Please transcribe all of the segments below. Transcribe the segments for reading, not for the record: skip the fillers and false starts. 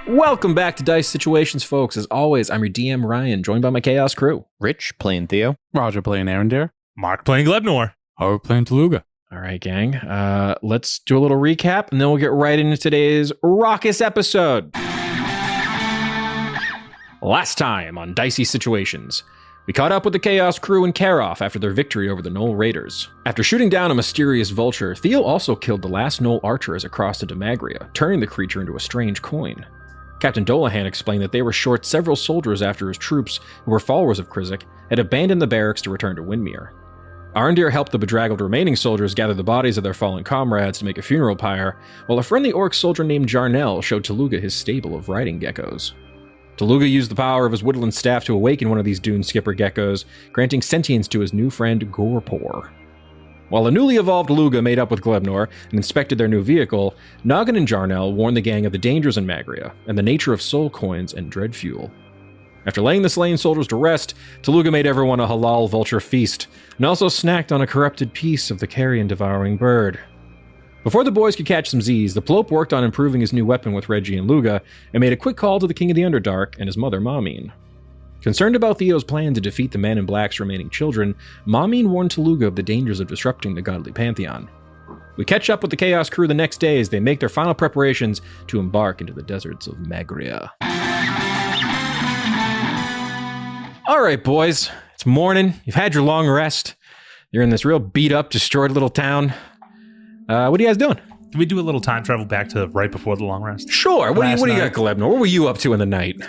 Welcome back to Dicey Situations, folks. As always, I'm your DM, Ryan, joined by my Chaos crew. Rich playing Theo. Roger playing Aerendir. Mark playing Glebnor. Harout playing Tooluuga. All right, gang. Let's do a little recap, and then we'll get right into today's raucous episode. Last time on Dicey Situations, we caught up with the Chaos crew in Karoff after their victory over the Gnoll Raiders. After shooting down a mysterious vulture, Theo also killed the last Gnoll archers across to Demagria, turning the creature into a strange coin. Captain Dolahan explained that they were short several soldiers after his troops, who were followers of Krizik, had abandoned the barracks to return to Windmere. Aerendir helped the bedraggled remaining soldiers gather the bodies of their fallen comrades to make a funeral pyre, while a friendly orc soldier named Jarnell showed Tooluuga his stable of riding geckos. Tooluuga used the power of his woodland staff to awaken one of these dune skipper geckos, granting sentience to his new friend Gorpor. While the newly evolved Tooluuga made up with Glebnor and inspected their new vehicle, Noggin and Jarnell warned the gang of the dangers in Magria and the nature of soul coins and dread fuel. After laying the slain soldiers to rest, Tooluuga made everyone a halal vulture feast, and also snacked on a corrupted piece of the carrion-devouring bird. Before the boys could catch some Z's, the Ploop worked on improving his new weapon with Reggie and Luga, and made a quick call to the King of the Underdark and his mother, Mamine. Concerned about Theo's plan to defeat the Man in Black's remaining children, Mamine warned Tooluuga of the dangers of disrupting the godly pantheon. We catch up with the Chaos crew the next day as they make their final preparations to embark into the deserts of Magria. All right, boys. It's morning. You've had your long rest. You're in this real beat-up, destroyed little town. What are you guys doing? Can we do a little time travel back to right before the long rest? Sure. What do you got, Glebnor? What were you up to in the night?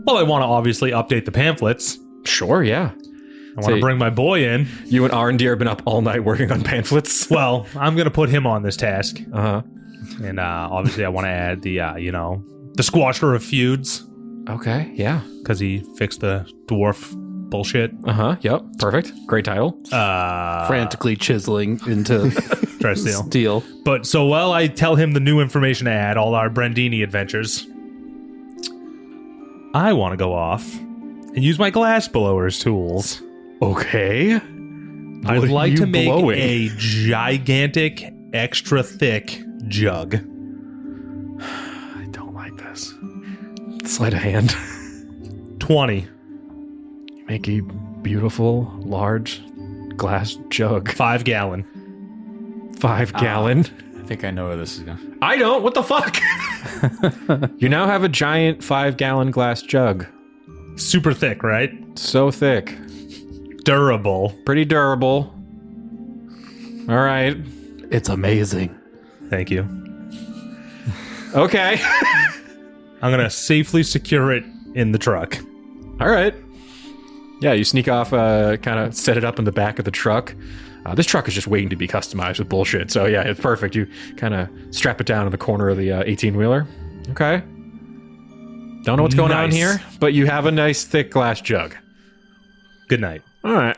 Well, I want to obviously update the pamphlets. Sure, yeah. I want to bring my boy in. You and Aerendir have been up all night working on pamphlets? Well, I'm going to put him on this task. Uh-huh. And obviously I want to add the, the squasher of feuds. Okay, yeah. Because he fixed the dwarf bullshit. Uh-huh, yep. Perfect. Great title. Frantically chiseling into try to steal. steel. But so while I tell him the new information to add, all our Brandini adventures, I want to go off and use my glass blower's tools. Okay. I'd like to make a gigantic, extra thick jug. I don't like this. Sleight of hand. 20. Make a beautiful, large glass jug. 5 gallon. 5 gallon. I think I know where this is going. I don't. What the fuck? You now have a giant 5-gallon glass jug. Super thick, right? So thick. Durable. Pretty durable. All right. It's amazing. Thank you. Okay. I'm going to safely secure it in the truck. All right. Yeah, you sneak off, kind of set it up in the back of the truck. This truck is just waiting to be customized with bullshit. So yeah, it's perfect. You kind of strap it down in the corner of the 18-wheeler. Okay. Don't know what's going on here, but you have a nice thick glass jug. Good night. All right.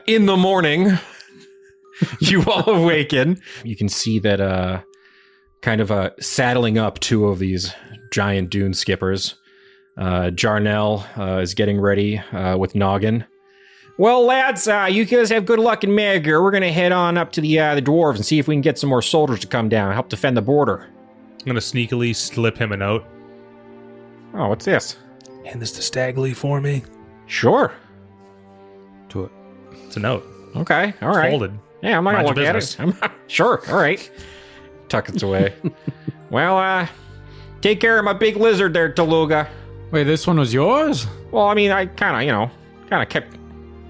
In the morning, you all awaken. You can see that kind of saddling up 2 of these giant dune skippers. Jarnell is getting ready with Noggin. Well, lads, you guys have good luck in Magir. We're going to head on up to the dwarves and see if we can get some more soldiers to come down and help defend the border. I'm going to sneakily slip him a note. Oh, what's this? Hand this to Stagley for me. Sure. To it. It's a note. Okay, all right. Folded. Yeah, I'm not going Mind to your look at it. Sure, all right. Tuck it away. Well, take care of my big lizard there, Tooluuga. Wait, this one was yours? Well, I mean, I kind of kept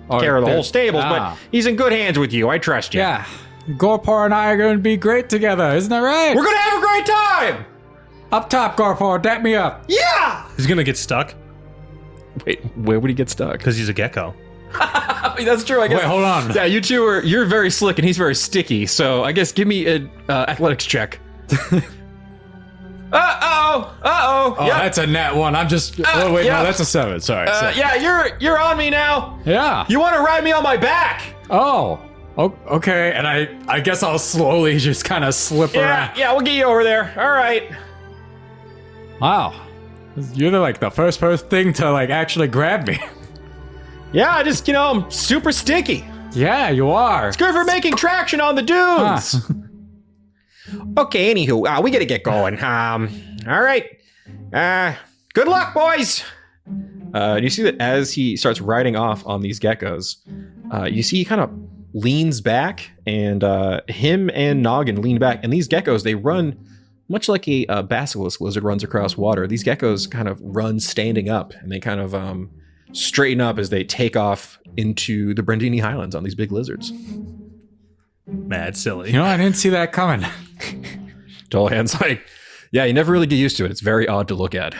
care of the whole stables, but he's in good hands with you. I trust you. Yeah. Gorpor and I are going to be great together, isn't that right? We're going to have a great time! Up top, Gorpor, dap me up. Yeah! He's going to get stuck Wait, where would he get stuck? because he's a gecko. That's true, I guess. Wait, hold on. Yeah, you two you're very slick and he's very sticky, so I guess give me an athletics check. Uh-oh! Oh, Yep. that's a net 1. I'm just... oh, wait, yeah. no, that's a 7. Sorry. Yeah, you're on me now. Yeah. You want to ride me on my back? Oh, okay. And I guess I'll slowly just kind of slip around. Yeah, we'll get you over there. All right. Wow. You're the first thing to actually grab me. Yeah, I'm super sticky. Yeah, you are. It's good for making traction on the dunes. Okay, anywho, we gotta get going. All right. Good luck, boys. You see that as he starts riding off on these geckos, you see he kind of leans back, and him and Noggin lean back, and these geckos, they run much like a basilisk lizard runs across water. These geckos kind of run standing up, and they kind of straighten up as they take off into the Brandini Highlands on these big lizards. Mad silly. You know, I didn't see that coming. Dullhand's like, yeah, you never really get used to it. It's very odd to look at.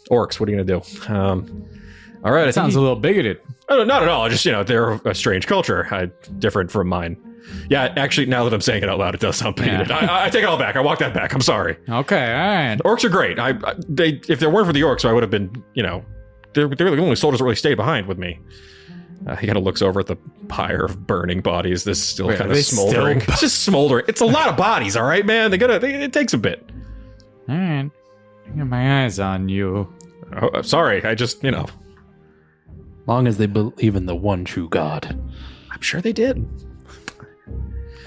Orcs, what are you going to do? All right. It sounds a little bigoted. Oh, not at all. Just, they're a strange culture. Different from mine. Yeah, actually, now that I'm saying it out loud, it does sound bigoted. Yeah. I take it all back. I walk that back. I'm sorry. Okay, all right. Orcs are great. If there weren't for the orcs, I would have been, they're the only soldiers that really stayed behind with me. He kind of looks over at the pyre of burning bodies. This is still kind of smoldering. It's just smoldering. It's a lot of bodies, all right, man? It takes a bit. All right. I got my eyes on you. Oh, sorry. I just, Long as they believe in the one true God. I'm sure they did.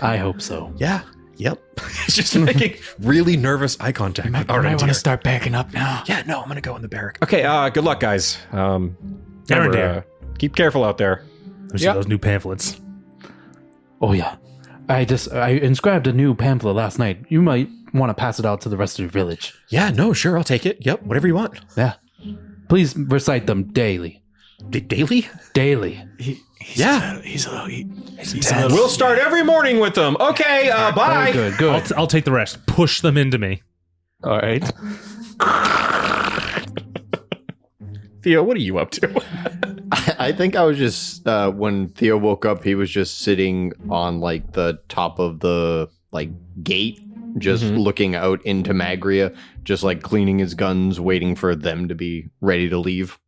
I hope so. Yeah. Yep. It's just making really nervous eye contact. I want to start backing up now. Yeah, no, I'm going to go in the barrack. Okay, good luck, guys. Remember, keep careful out there. Let me see those new pamphlets. Oh, yeah. I inscribed a new pamphlet last night. You might want to pass it out to the rest of your village. Yeah, no, sure, I'll take it. Yep, whatever you want. Yeah. Please recite them daily. Daily? Daily. We'll start every morning with them. Okay, bye. Good. I'll take the rest. Push them into me. All right. Theo, what are you up to? I think I was just when Theo woke up, he was just sitting on like the top of the gate, just looking out into Magria, just like cleaning his guns, waiting for them to be ready to leave.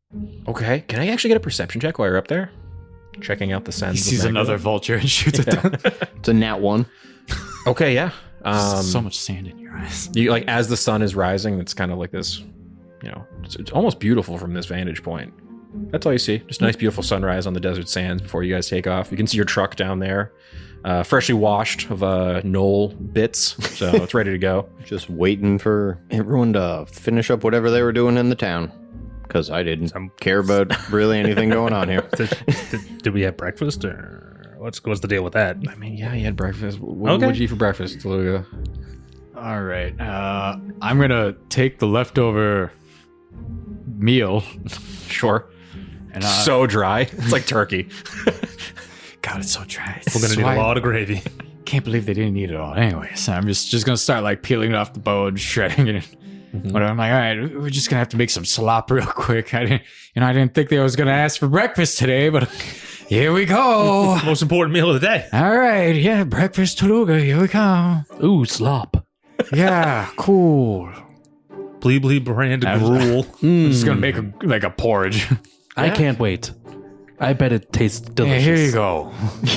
Okay, can I actually get a perception check while you're up there? Checking out the sands. He sees another vulture and shoots at them. It's a nat 1. Okay, yeah. So much sand in your eyes. You as the sun is rising, it's kind of like this, it's almost beautiful from this vantage point. That's all you see. Just a nice, beautiful sunrise on the desert sands before you guys take off. You can see your truck down there, freshly washed of knoll bits, so it's ready to go. Just waiting for everyone to finish up whatever they were doing in the town. Because I didn't care about really anything going on here. Did we have breakfast, or what's the deal with that? I mean, yeah, you had breakfast. What did you eat for breakfast, Tooluuga? All right. I'm going to take the leftover meal. Sure. And so dry. It's like turkey. God, it's so dry. We're going to need a lot of gravy. Can't believe they didn't eat it all. Anyways, I'm just going to start peeling it off the bone, shredding it. Whatever. I'm like, all right, we're just gonna have to make some slop real quick. I didn't think they was gonna ask for breakfast today, but here we go. Most important meal of the day. All right, yeah, breakfast Tooluuga. Here we come. Ooh, slop. Yeah, cool. Ploopploopleen brand gruel. I'm just gonna make a porridge. I can't wait. I bet it tastes delicious. Here you go.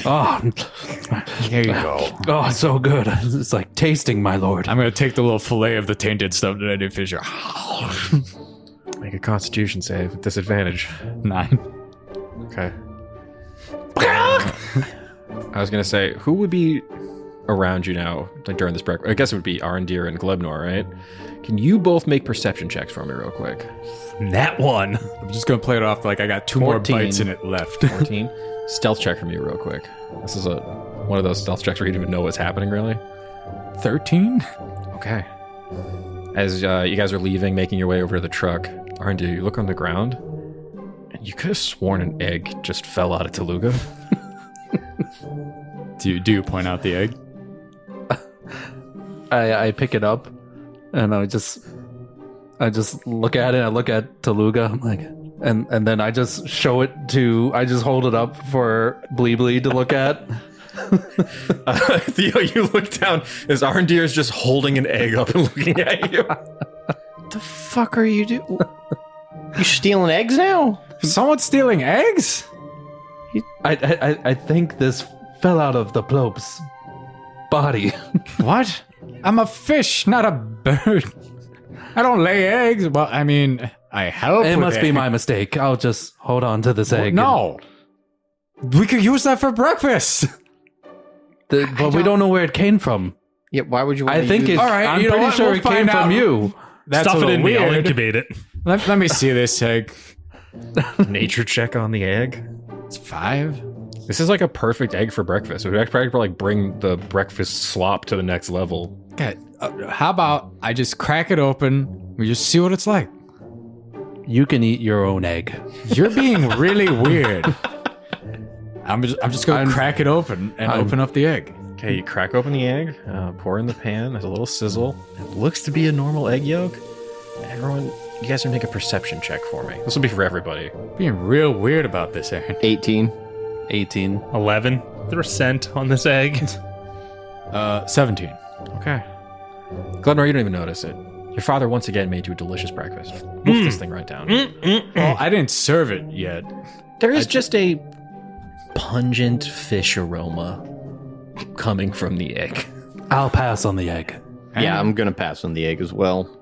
Oh, Here you go. oh, so good. It's like tasting, my lord. I'm gonna take the little fillet of the tainted stuff that I did fish. Make a constitution save at disadvantage. 9. Okay. I was going to say, who would be around you now during this break? I guess it would be Aerendir and Glebnor, right? Can you both make perception checks for me real quick? Nat 1. I'm just gonna play it off like I got 2 more 14. bites in it left. 14. Stealth check from you real quick. This is one of those stealth checks where you don't even know what's happening, really. 13? Okay. As you guys are leaving, making your way over to the truck, Aerendir, you look on the ground, and you could have sworn an egg just fell out of Tooluuga. Do you point out the egg? I pick it up, and I just look at it. I look at Tooluuga. I'm like, and then I just show it to. I just hold it up for Bleeblee to look at. Theo, you look down as Aerendir is just holding an egg up and looking at you. What the fuck are you doing? You stealing eggs now? Someone's stealing eggs? I think this fell out of the Ploop's body. What? I'm a fish, not a bird. I don't lay eggs. Well, I mean, I help. It with must be eggs. my mistake. I'll just hold on to this egg. No. We could use that for breakfast. But we don't know where it came from. Yeah, why would you want I think it's. All right, I'm you know pretty what? sure We'll it came find out. from you. That's Stuff a it little in me. I'll weird. incubate it. Let me see this egg. Nature check on the egg. It's 5. This is like a perfect egg for breakfast. It would probably like bring the breakfast slop to the next level. Okay, how about I just crack it open? We just see what it's like. You can eat your own egg. You're being really weird. I'm just gonna crack it open and open up the egg. Okay, you crack open the egg, pour in the pan. There's a little sizzle. It looks to be a normal egg yolk. Everyone, you guys are make a perception check for me. This will be for everybody. Being real weird about this, Aaron. 18. 18. 11. Is there a scent on this egg? 17. Okay. Glebnor, you don't even notice it. Your father once again made you a delicious breakfast. Wolf this thing right down. Well, I didn't serve it yet. There is just a pungent fish aroma coming from the egg. I'll pass on the egg. Yeah, I'm gonna pass on the egg as well.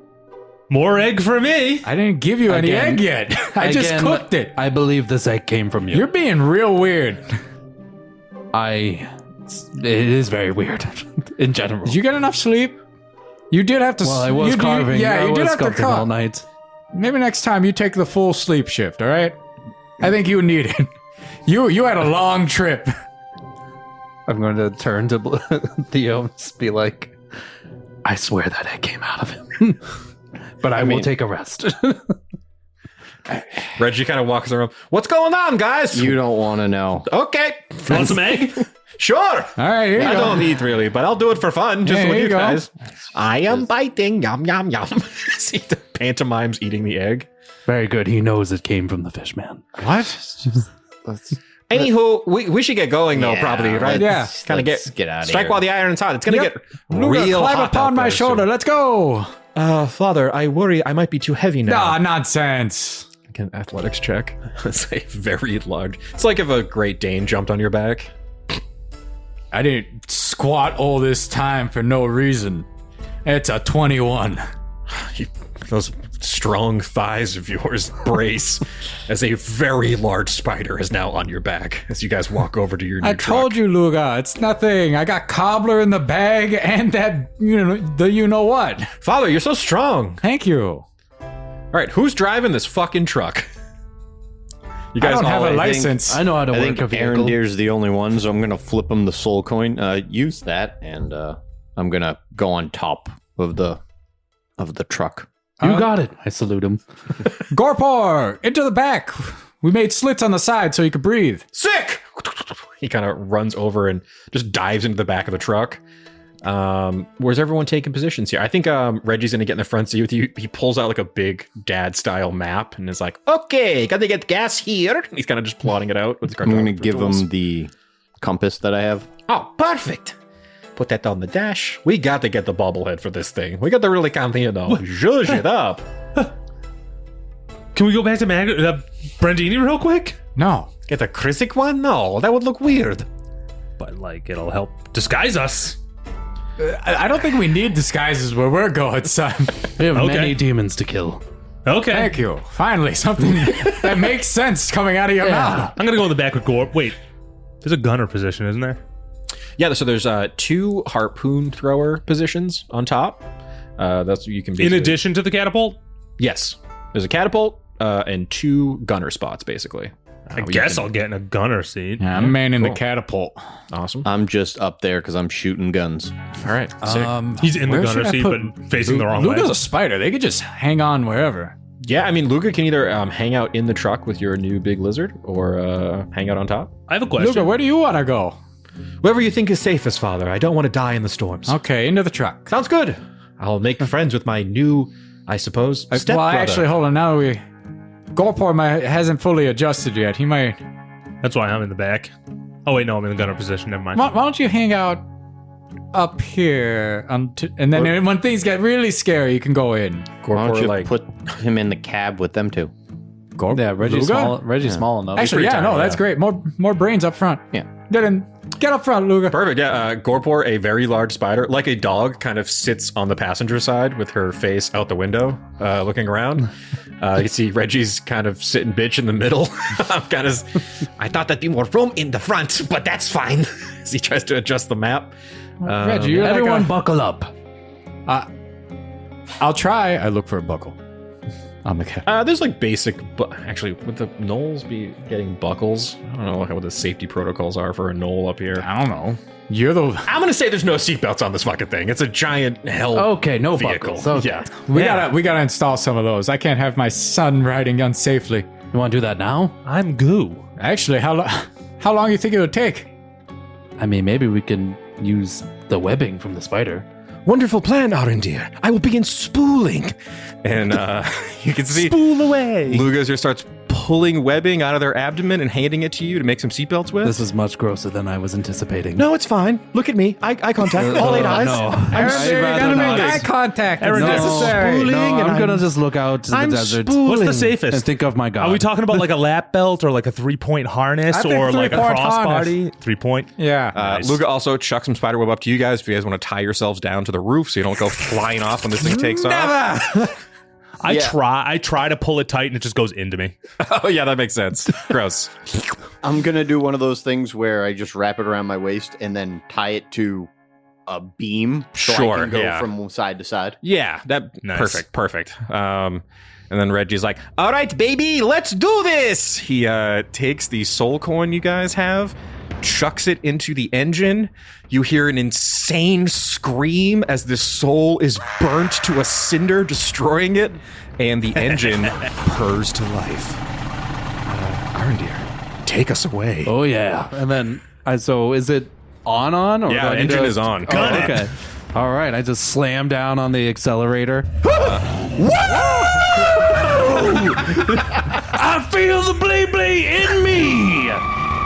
More egg for me. I didn't give you any Again- egg yet. I just Again, cooked it. I believe this egg came from you. You're being real weird. It is very weird in general. Did you get enough sleep? You did have to. Well, I was you carving. Yeah, you I did was have to sculpting all carve. night. Maybe next time you take the full sleep shift. All right. I think you need it. You had a long trip. I'm going to turn to Theo and just be like, I swear that egg came out of him. But I will take a rest. Reggie kind of walks around. What's going on, guys? You don't want to know. Okay. Want some egg? Sure. All right, here you I go. don't eat really, but I'll do it for fun. Just Yeah, with here you you go. guys. I am biting. Yum, yum, yum. See the pantomimes eating the egg. Very good. He knows it came from the fish man. What? Anywho, we should get going though, probably, right? Yeah. Kind of Let's get out of strike here. while the iron's hot. It's gonna Yep. get Luga, real climb hot upon out my there shoulder. soon. Let's go. Father, I worry I might be too heavy now. Ah, nonsense. An athletics check. It's a very large. It's like if a Great Dane jumped on your back. I didn't squat all this time for no reason. It's a 21. Those strong thighs of yours brace as a very large spider is now on your back as you guys walk over to your new I told you, Luga, it's nothing. I got cobbler in the bag and that, you know what. Father, you're so strong. Thank you. All right, who's driving this fucking truck? You I guys don't have all- a license. I know how to I work think a vehicle. Aerendir's the only one, so I'm gonna flip him the soul coin. Use that, and I'm gonna go on top of the truck. You got it. I salute him. Gorpor, into the back. We made slits on the side so you could breathe. Sick! He kind of runs over and just dives into the back of the truck. Where's everyone taking positions here? I think Reggie's gonna get in the front seat with you. He pulls out like a big dad-style map and is like, okay, gotta get gas here. He's kind of just plotting it out with his I'm gonna cartographer give tools. him the compass that I have. Oh, perfect. Put that on the dash. We got to get the bobblehead for this thing. We got to really kind of, zhuzh it up. Can we go back to Brandini real quick? No. Get the Krisic one? No, that would look weird. But like, it'll help disguise us. I don't think we need disguises where we're going, son. We have Okay. many demons to kill. Okay. Thank you. Finally, something that makes sense coming out of your mouth. I'm gonna go in the back with Gorp. Wait, there's a gunner position, isn't there? Yeah, so there's 2 harpoon thrower positions on top. That's what you can be. In addition to the catapult? Yes. There's a catapult and 2 gunner spots, basically. I guess I'll get in a gunner seat. Yeah, I'm manning the catapult. Awesome. I'm just up there because I'm shooting guns. All right. Sick. He's in the Where gunner should I seat, put- but facing the wrong Luga's way. a spider. They could just hang on wherever. Yeah, I mean, Luga can either hang out in the truck with your new big lizard or hang out on top. I have a question. Luga, where do you want to go? Wherever you think is safest, Father. I don't want to die in the storms. Okay, into the truck. Sounds good. I'll make friends with my new, I suppose, stepbrother. Well, actually, hold on. Now Gorpor hasn't fully adjusted yet. He might. That's why I'm in the back. Oh wait, no, I'm in the gunner position. Never mind. Why don't you hang out up here, and then when things get really scary, you can go in. Why don't Gorpor, you like, put him in the cab with them two? Yeah, Reggie's Luga? small. Reggie's small enough. Actually, pretty yeah, tiny, no, that's yeah. great. More brains up front. Yeah. Then Get up front, Luga. Perfect. Yeah, Gorpor, a very large spider, like a dog, kind of sits on the passenger side with her face out the window, looking around. You see Reggie's kind of sitting bitch in the middle. I thought there'd be more room in the front, but that's fine. As he tries to adjust the map. Reggie, you're Everyone buckle up. I'll try. I look for a buckle on the cat. There's like basic, actually, would the gnolls be getting buckles? I don't know what the safety protocols are for a gnoll up here. I don't know. You're the. I'm gonna say there's no seatbelts on this fucking thing. It's a giant hell. Okay, no vehicle. buckles. Okay. Yeah. We gotta install some of those. I can't have my son riding unsafely. You want to do that now? I'm goo. Actually, how long you think it would take? I mean, maybe we can use the webbing from the spider. Wonderful plan, Aerendir. I will begin spooling. And you can see Spool away. Luga's here starts pulling webbing out of their abdomen and handing it to you to make some seatbelts with. This is much grosser than I was anticipating. No, it's fine. Look at me. Eye contact. All 8 eyes. No. Eye contact. It's necessary. No, I'm gonna just look out to the desert What's the and safest? think of my god. Are we talking about like a lap belt or like a 3-point harness I think or like a 3-point crossbody? 3-point? Yeah. Nice. Luga also chucks some spiderweb up to you guys if you guys want to tie yourselves down to the roof so you don't go flying off when this thing takes off. I try to pull it tight and it just goes into me. Oh, yeah, that makes sense. Gross. I'm gonna do one of those things where I just wrap it around my waist and then tie it to a beam so I can go from side to side. Yeah, that Nice. perfect. And then Reggie's like, all right, baby, let's do this. He takes the soul coin you guys have, chucks it into the engine. You hear an insane scream as the soul is burnt to a cinder, destroying it, and the engine purrs to life. Aerendir, take us away. Oh yeah. And then so is it on or Yeah, do I the need engine to- is on. Oh, Gun it. okay. All right, I just slam down on the accelerator. I feel the blee in me.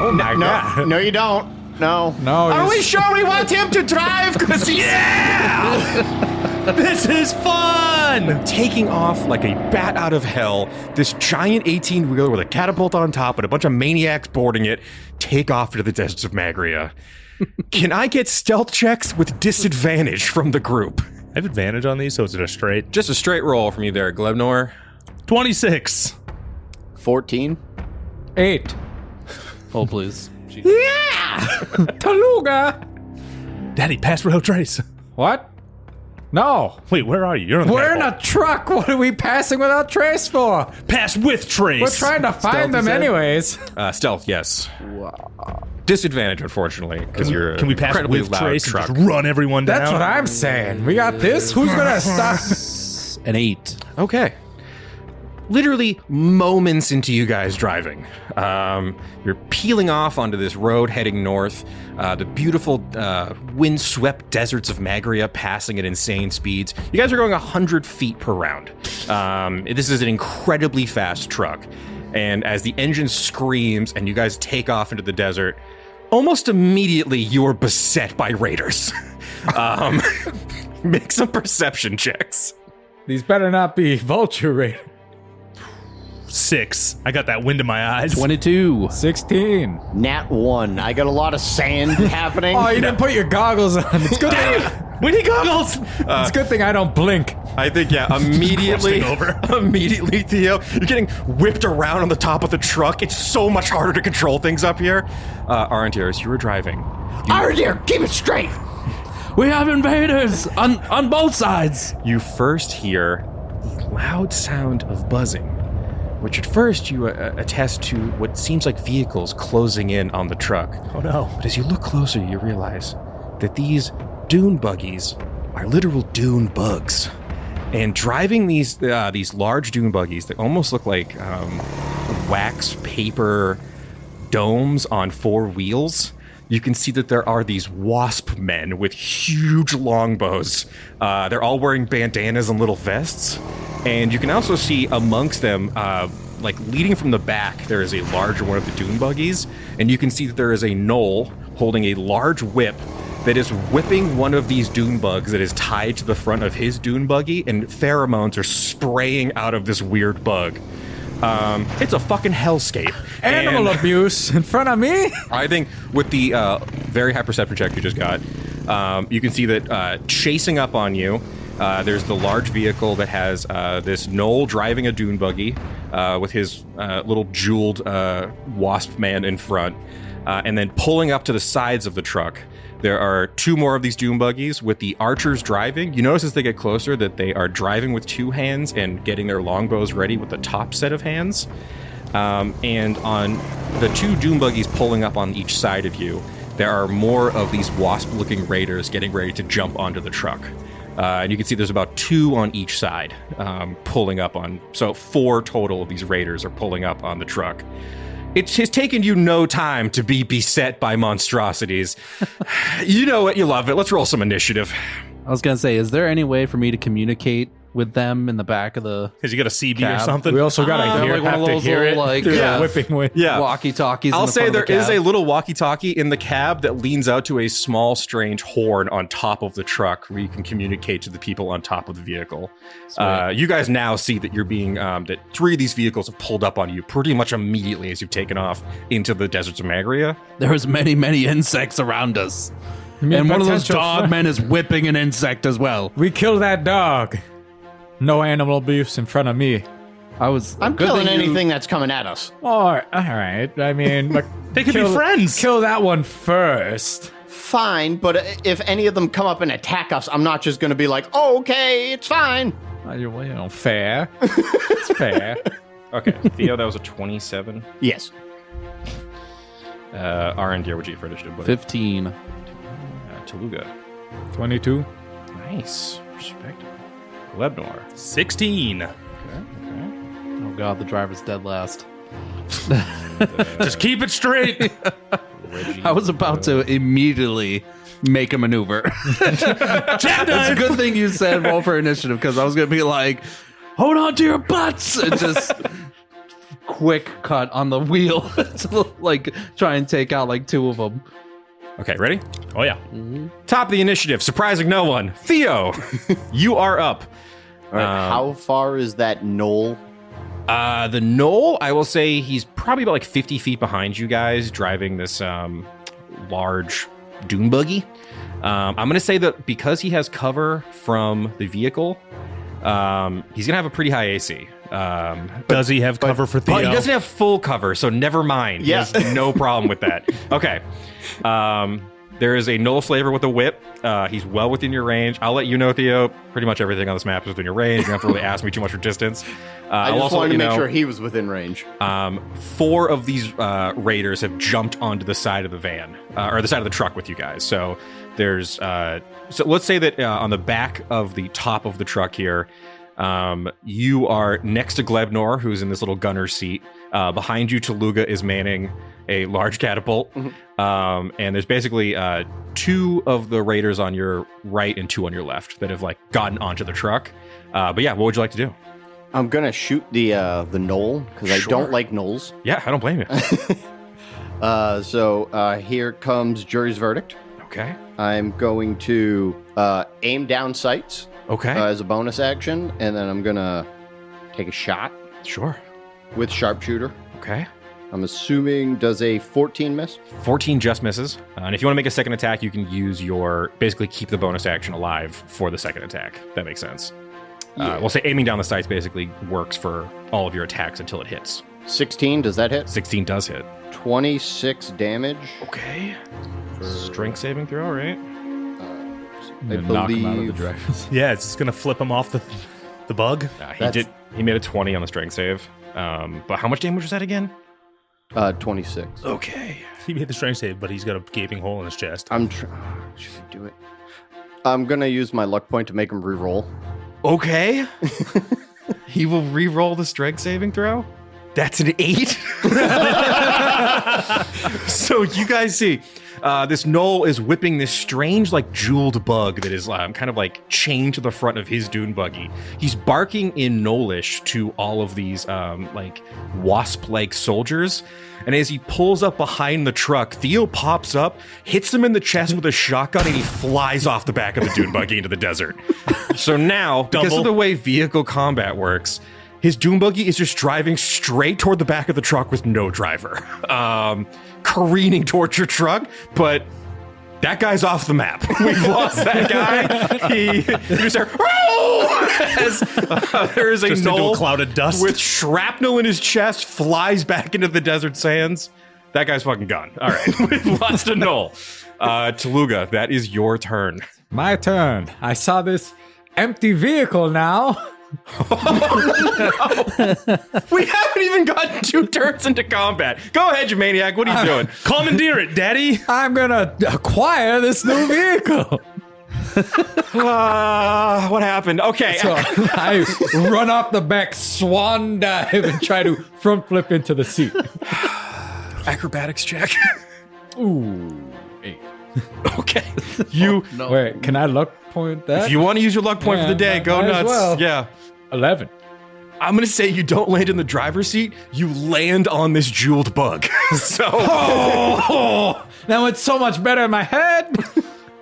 Oh my god. No, you don't. No. No. Are we sure we want him to drive? Because This is fun! taking off like a bat out of hell, this giant 18-wheeler with a catapult on top and a bunch of maniacs boarding it take off into the deserts of Magria. Can I get stealth checks with disadvantage from the group? I have advantage on these, so it's a straight. Just a straight roll from you there, Glebnor. 26. 14. 8. Oh please. Tooluuga. Daddy, pass without trace. What? No. Wait, where are you? You're on the We're in catapult. a truck. What are we passing without trace for? Pass with trace. We're trying to find them anyways. Stealth, yes. Wow. Disadvantage, unfortunately, because you're Can we pass incredibly with loud trace truck. and just run everyone down? That's what I'm saying. We got this. Who's gonna stop? An 8. Okay. Literally moments into you guys driving. You're peeling off onto this road heading north. The beautiful wind-swept deserts of Magria passing at insane speeds. You guys are going 100 feet per round. This is an incredibly fast truck. And as the engine screams and you guys take off into the desert, almost immediately you are beset by raiders. Make some perception checks. These better not be vulture raiders. 6. I got that wind in my eyes. 22. 16. Nat 1. I got a lot of sand happening. Oh, you didn't put your goggles on. It's good. Windy goggles! It's a good thing I don't blink. I think, yeah, immediately, Crossing immediately, Theo, you're getting whipped around on the top of the truck. It's so much harder to control things up here. Aerendir, as you were driving, Aerendir, keep it straight. We have invaders on both sides. you first hear the loud sound of buzzing, which at first you attest to what seems like vehicles closing in on the truck. Oh no. But as you look closer, you realize that these dune buggies are literal dune bugs. And driving these large dune buggies that almost look like wax paper domes on 4 wheels, you can see that there are these wasp men with huge longbows. They're all wearing bandanas and little vests. And you can also see amongst them, like leading from the back, there is a larger one of the dune buggies. And you can see that there is a gnoll holding a large whip that is whipping one of these dune bugs that is tied to the front of his dune buggy, and pheromones are spraying out of this weird bug. It's a fucking hellscape. Animal And abuse in front of me? I think with the very high perception check you just got, you can see that chasing up on you, there's the large vehicle that has this Knoll driving a dune buggy with his little jeweled wasp man in front, and then pulling up to the sides of the truck. There are 2 more of these dune buggies with the archers driving. You notice as they get closer that they are driving with 2 hands and getting their longbows ready with the top set of hands. And on the 2 dune buggies pulling up on each side of you, there are more of these wasp-looking raiders getting ready to jump onto the truck. And you can see there's about 2 on each side pulling up on... So 4 total of these raiders are pulling up on the truck. It has taken you no time to be beset by monstrosities. You know it, you love it. Let's roll some initiative. I was gonna say, is there any way for me to communicate with them in the back of the Because you got a CB or Cab. something. We also got to like one of those hear little, it like, through yeah. the whipping wind. Yeah. walkie-talkies? I'll in the say front there of the is cab? a little walkie-talkie in the cab that leans out to a small, strange horn on top of the truck where you can communicate to the people on top of the vehicle. You guys now see that you're being, that 3 of these vehicles have pulled up on you pretty much immediately as you've taken off into the deserts of Magria. There's many insects around us. And one of those potential dog men is whipping an insect as well. We killed that dog. No animal abuse in front of me. I'm killing anything that's coming at us. All right. I mean, like, They could be friends. Kill that one first. Fine, but if any of them come up and attack us, I'm not just going to be like, oh, okay, it's fine. Fair. It's fair. Okay, Theo, that was a 27. Yes. Aerendir, would you get for initiative? buddy? 15. Tooluuga. 22. Nice. Respectable. Glebnor. 16. Oh god, the driver's dead last. Just keep it straight. I was about to immediately make a maneuver. It's a good thing you said roll for initiative, because I was going to be like, hold on to your butts! And just quick cut on the wheel to like try and take out like 2 of them. Okay, ready? Oh, yeah. Top of the initiative, surprising no one. Theo, you are up. All right, how far is that knoll? The Knoll, I will say he's probably about like 50 feet behind you guys, driving this large dune buggy. I'm going to say that because he has cover from the vehicle, he's going to have a pretty high AC. Does he have cover for Theo? But he doesn't have full cover, so never mind. Yeah. He has no problem with that. Okay. There is a Knoll flavor with a whip. He's well within your range. I'll let you know, Theo. Pretty much everything on this map is within your range. You don't have to really ask me too much for distance. I I'll just also wanted let to you make know, sure he was within range. 4 of these raiders have jumped onto the side of the van, or the side of the truck with you guys. So there's, so let's say that on the back of the top of the truck here, you are next to Glebnor, who's in this little gunner seat. Behind you, Tooluuga is manning a large catapult. And there's basically 2 of the raiders on your right and 2 on your left that have like gotten onto the truck. But yeah, what would you like to do? I'm going to shoot the knoll, because I don't like knolls. Yeah, I don't blame you. So here comes jury's verdict. Okay. I'm going to aim down sights Okay. as a bonus action, and then I'm going to take a shot Sure. with sharpshooter. Okay. I'm assuming, does a 14 miss? 14 just misses. And if you want to make a second attack, you can use your, basically keep the bonus action alive for the second attack. That makes sense. Yeah. We'll say aiming down the sights basically works for all of your attacks until it hits. 16, does that hit? 16 does hit. 26 damage. Okay. Strength saving throw, right? I Knock him out of the believe drivers. Yeah, it's just going to flip him off the bug. He made a 20 on the strength save. But how much damage was that again? 26. Okay. He made the strength save, but he's got a gaping hole in his chest. Should I do it? I'm going to use my luck point to make him re-roll. Okay. He will re-roll the strength saving throw. That's an 8. So you guys see, this Knoll is whipping this strange, like, jeweled bug that is kind of like chained to the front of his dune buggy. He's barking in Knollish to all of these, like, wasp-like soldiers. And as he pulls up behind the truck, Theo pops up, hits him in the chest with a shotgun, and he flies off the back of the dune buggy into the desert. So now, because of the way vehicle combat works, his dune buggy is just driving straight toward the back of the truck with no driver, careening towards your truck, but that guy's off the map. We've lost that guy. He just there is a Just into knoll a cloud of dust. with shrapnel in his chest, flies back into the desert sands. That guy's fucking gone. All right, we've lost a knoll. Tooluuga, that is your turn. My turn. I saw this empty vehicle now. We haven't even gotten 2 turns into combat. Go ahead, you maniac. What are you doing? Commandeer it, daddy. I'm gonna acquire this new vehicle. What happened? Okay. So I run off the back, swan dive, and try to front flip into the seat. Acrobatics check. Ooh. 8. Okay. You. Wait, can I luck point that? If you want to use your luck point for the day, go might as nuts. well. Yeah. 11. I'm going to say you don't land in the driver's seat. You land on this jeweled bug. So. Oh, now it's so much better in my head.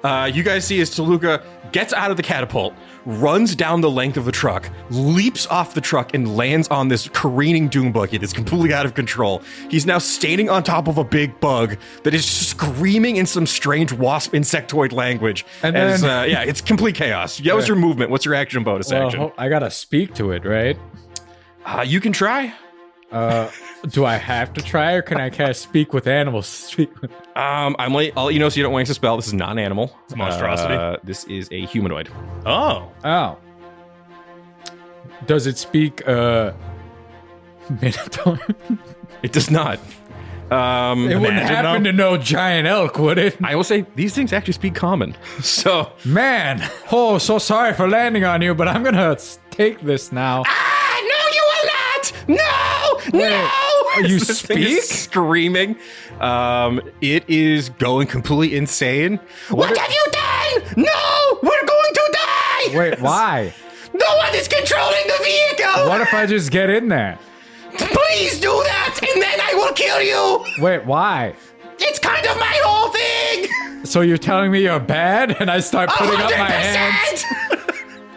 You guys see as Tooluuga gets out of the catapult, runs down the length of the truck, leaps off the truck, and lands on this careening dune buggy that's completely out of control. He's now standing on top of a big bug that is screaming in some strange wasp insectoid language. And as, then- yeah, it's complete chaos. That was your movement. What's your action bonus action? Well, I gotta speak to it, right? You can try. Do I have to try, or can I cast speak with animals? I'll let you know so you don't waste a spell. This is not an animal. It's a monstrosity. This is a humanoid. Oh. Oh. Does it speak Minotaur? It does not. It wouldn't happen to no giant elk, would it? I will say these things actually speak common. So, Man, oh, so sorry for landing on you, but I'm gonna take this now. no, you will not. No, no. You This thing is speak? screaming. It is going completely insane. What have you done? No, we're going to die. Wait, why? No one is controlling the vehicle. What if I just get in there? Please do that, and then I will kill you. Wait, why? It's kind of my whole thing. So you're telling me you're bad, and I start putting up my hands? 100%.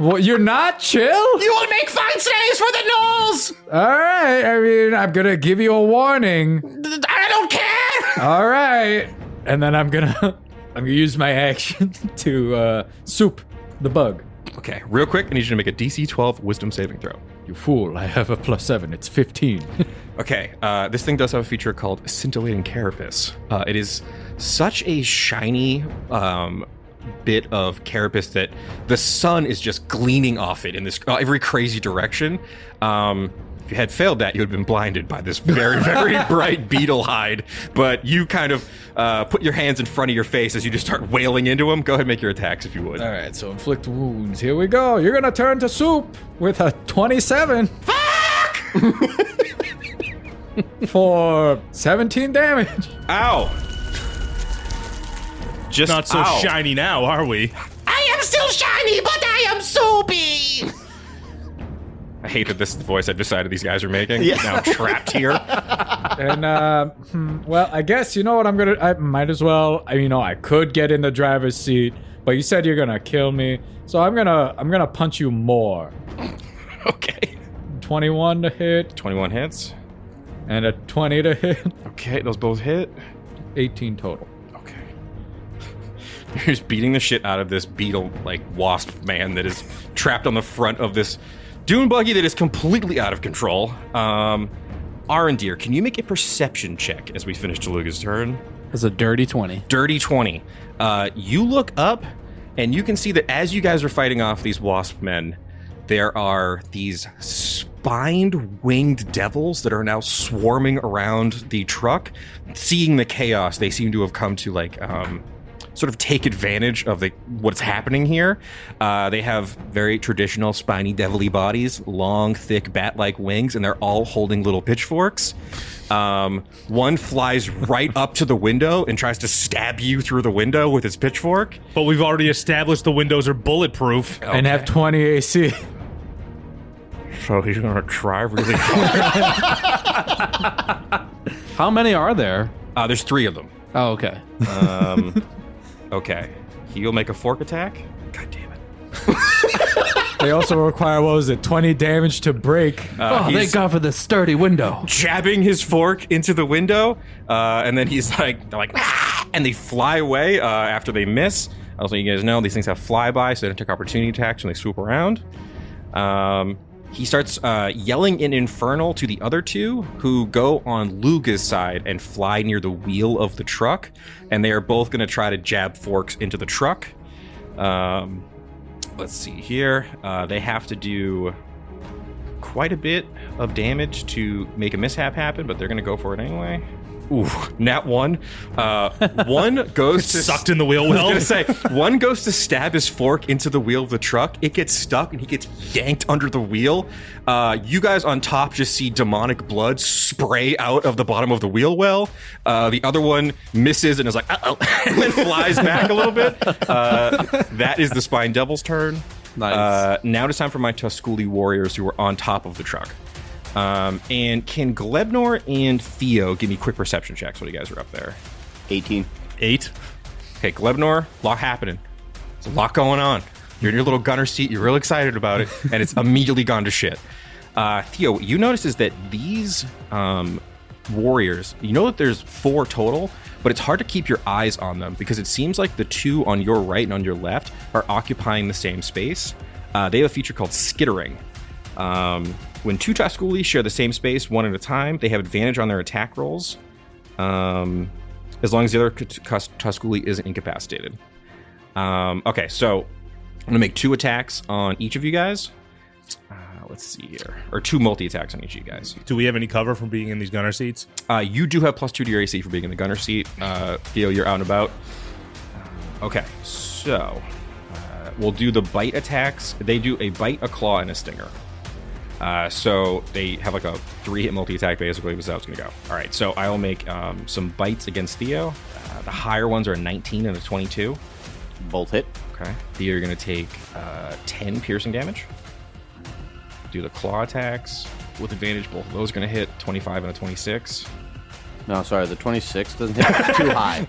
Well, you're not chill? You will make fine saves for the gnolls. All right, I mean, I'm gonna give you a warning. I don't care. All right, and then I'm gonna use my action to soup the bug. Okay, real quick, I need you to make a DC 12 Wisdom saving throw. You fool! I have a +7. It's 15. Okay, this thing does have a feature called Scintillating Carapace. It is such a shiny bit of carapace that the sun is just gleaming off it in this every crazy direction. If you had failed that, you would have been blinded by this very, very bright beetle hide. But you kind of put your hands in front of your face as you just start wailing into them. Go ahead and make your attacks if you would. All right, so inflict wounds. Here we go. You're gonna turn to soup with a 27. Fuck! For 17 damage. Ow! Just Not so ow. shiny now, are we? I am still shiny, but I am soupy. I hate that this is the voice I've decided these guys are making. Yeah. Now I'm trapped here. And well, I guess you know what I might as well. I could get in the driver's seat, but you said you're gonna kill me, so I'm gonna punch you more. Okay. 21 to hit 21 hits. and a 20 to hit. Okay, those both hit. 18 total. Okay. You're just beating the shit out of this beetle, wasp man that is trapped on the front of this dune buggy that is completely out of control. Aerendir, can you make a perception check as we finish Tooluuga's turn? It's a dirty 20. Dirty 20. You look up, and you can see that as you guys are fighting off these wasp men, there are these spined winged devils that are now swarming around the truck. Seeing the chaos, they seem to have come to sort of take advantage of what's happening here. They have very traditional spiny devilly bodies, long, thick bat-like wings, and they're all holding little pitchforks. One flies right up to the window and tries to stab you through the window with its pitchfork. But we've already established the windows are bulletproof. And have 20 AC. So he's gonna try really hard. How many are there? There's 3 of them. Oh, okay. Okay. He'll make a fork attack. God damn it. They also require, 20 damage to break. Thank God for this sturdy window. Jabbing his fork into the window, and then he's like, they're like, ah! And they fly away after they miss. I'll let you guys know these things have flyby, so they don't take opportunity attacks when they swoop around. He starts yelling in Infernal to the other two, who go on Luga's side and fly near the wheel of the truck, and they are both going to try to jab forks into the truck. Let's see here. They have to do quite a bit of damage to make a mishap happen, but they're going to go for it anyway. Ooh, nat 1. One goes to sucked in the wheel well. I was gonna say, one goes to stab his fork into the wheel of the truck. It gets stuck and he gets yanked under the wheel. You guys on top just see demonic blood spray out of the bottom of the wheel well. The other one misses and is like, uh-oh, and then flies back a little bit. That is the Spine Devil's turn. Nice. Now it's time for my Tusculi warriors who are on top of the truck. And can Glebnor and Theo give me quick perception checks when you guys are up there? 18. 8. Okay, Glebnor, a lot happening. There's a lot going on. You're in your little gunner seat. You're real excited about it, and it's immediately gone to shit. Theo, what you notice is that these warriors, you know that there's 4 total, but it's hard to keep your eyes on them because it seems like the 2 on your right and on your left are occupying the same space. They have a feature called skittering. When 2 Tusculi share the same space one at a time, they have advantage on their attack rolls, as long as the other Tusculi isn't incapacitated. Okay, so I'm going to make 2 attacks on each of you guys. Let's see here. Or 2 multi-attacks on each of you guys. Do we have any cover from being in these gunner seats? You do have +2 to your AC for being in the gunner seat. Theo, you're out and about. Okay, so we'll do the bite attacks. They do a bite, a claw, and a stinger. So they have like a 3-hit multi-attack basically, but that's how it's going to go. All right, so I will make some bites against Theo. The higher ones are a 19 and a 22. Both hit. Okay. Theo, you're going to take 10 piercing damage. Do the claw attacks with advantage. Both of those are going to hit 25 and a 26. No, sorry, the 26 doesn't hit. It's too high.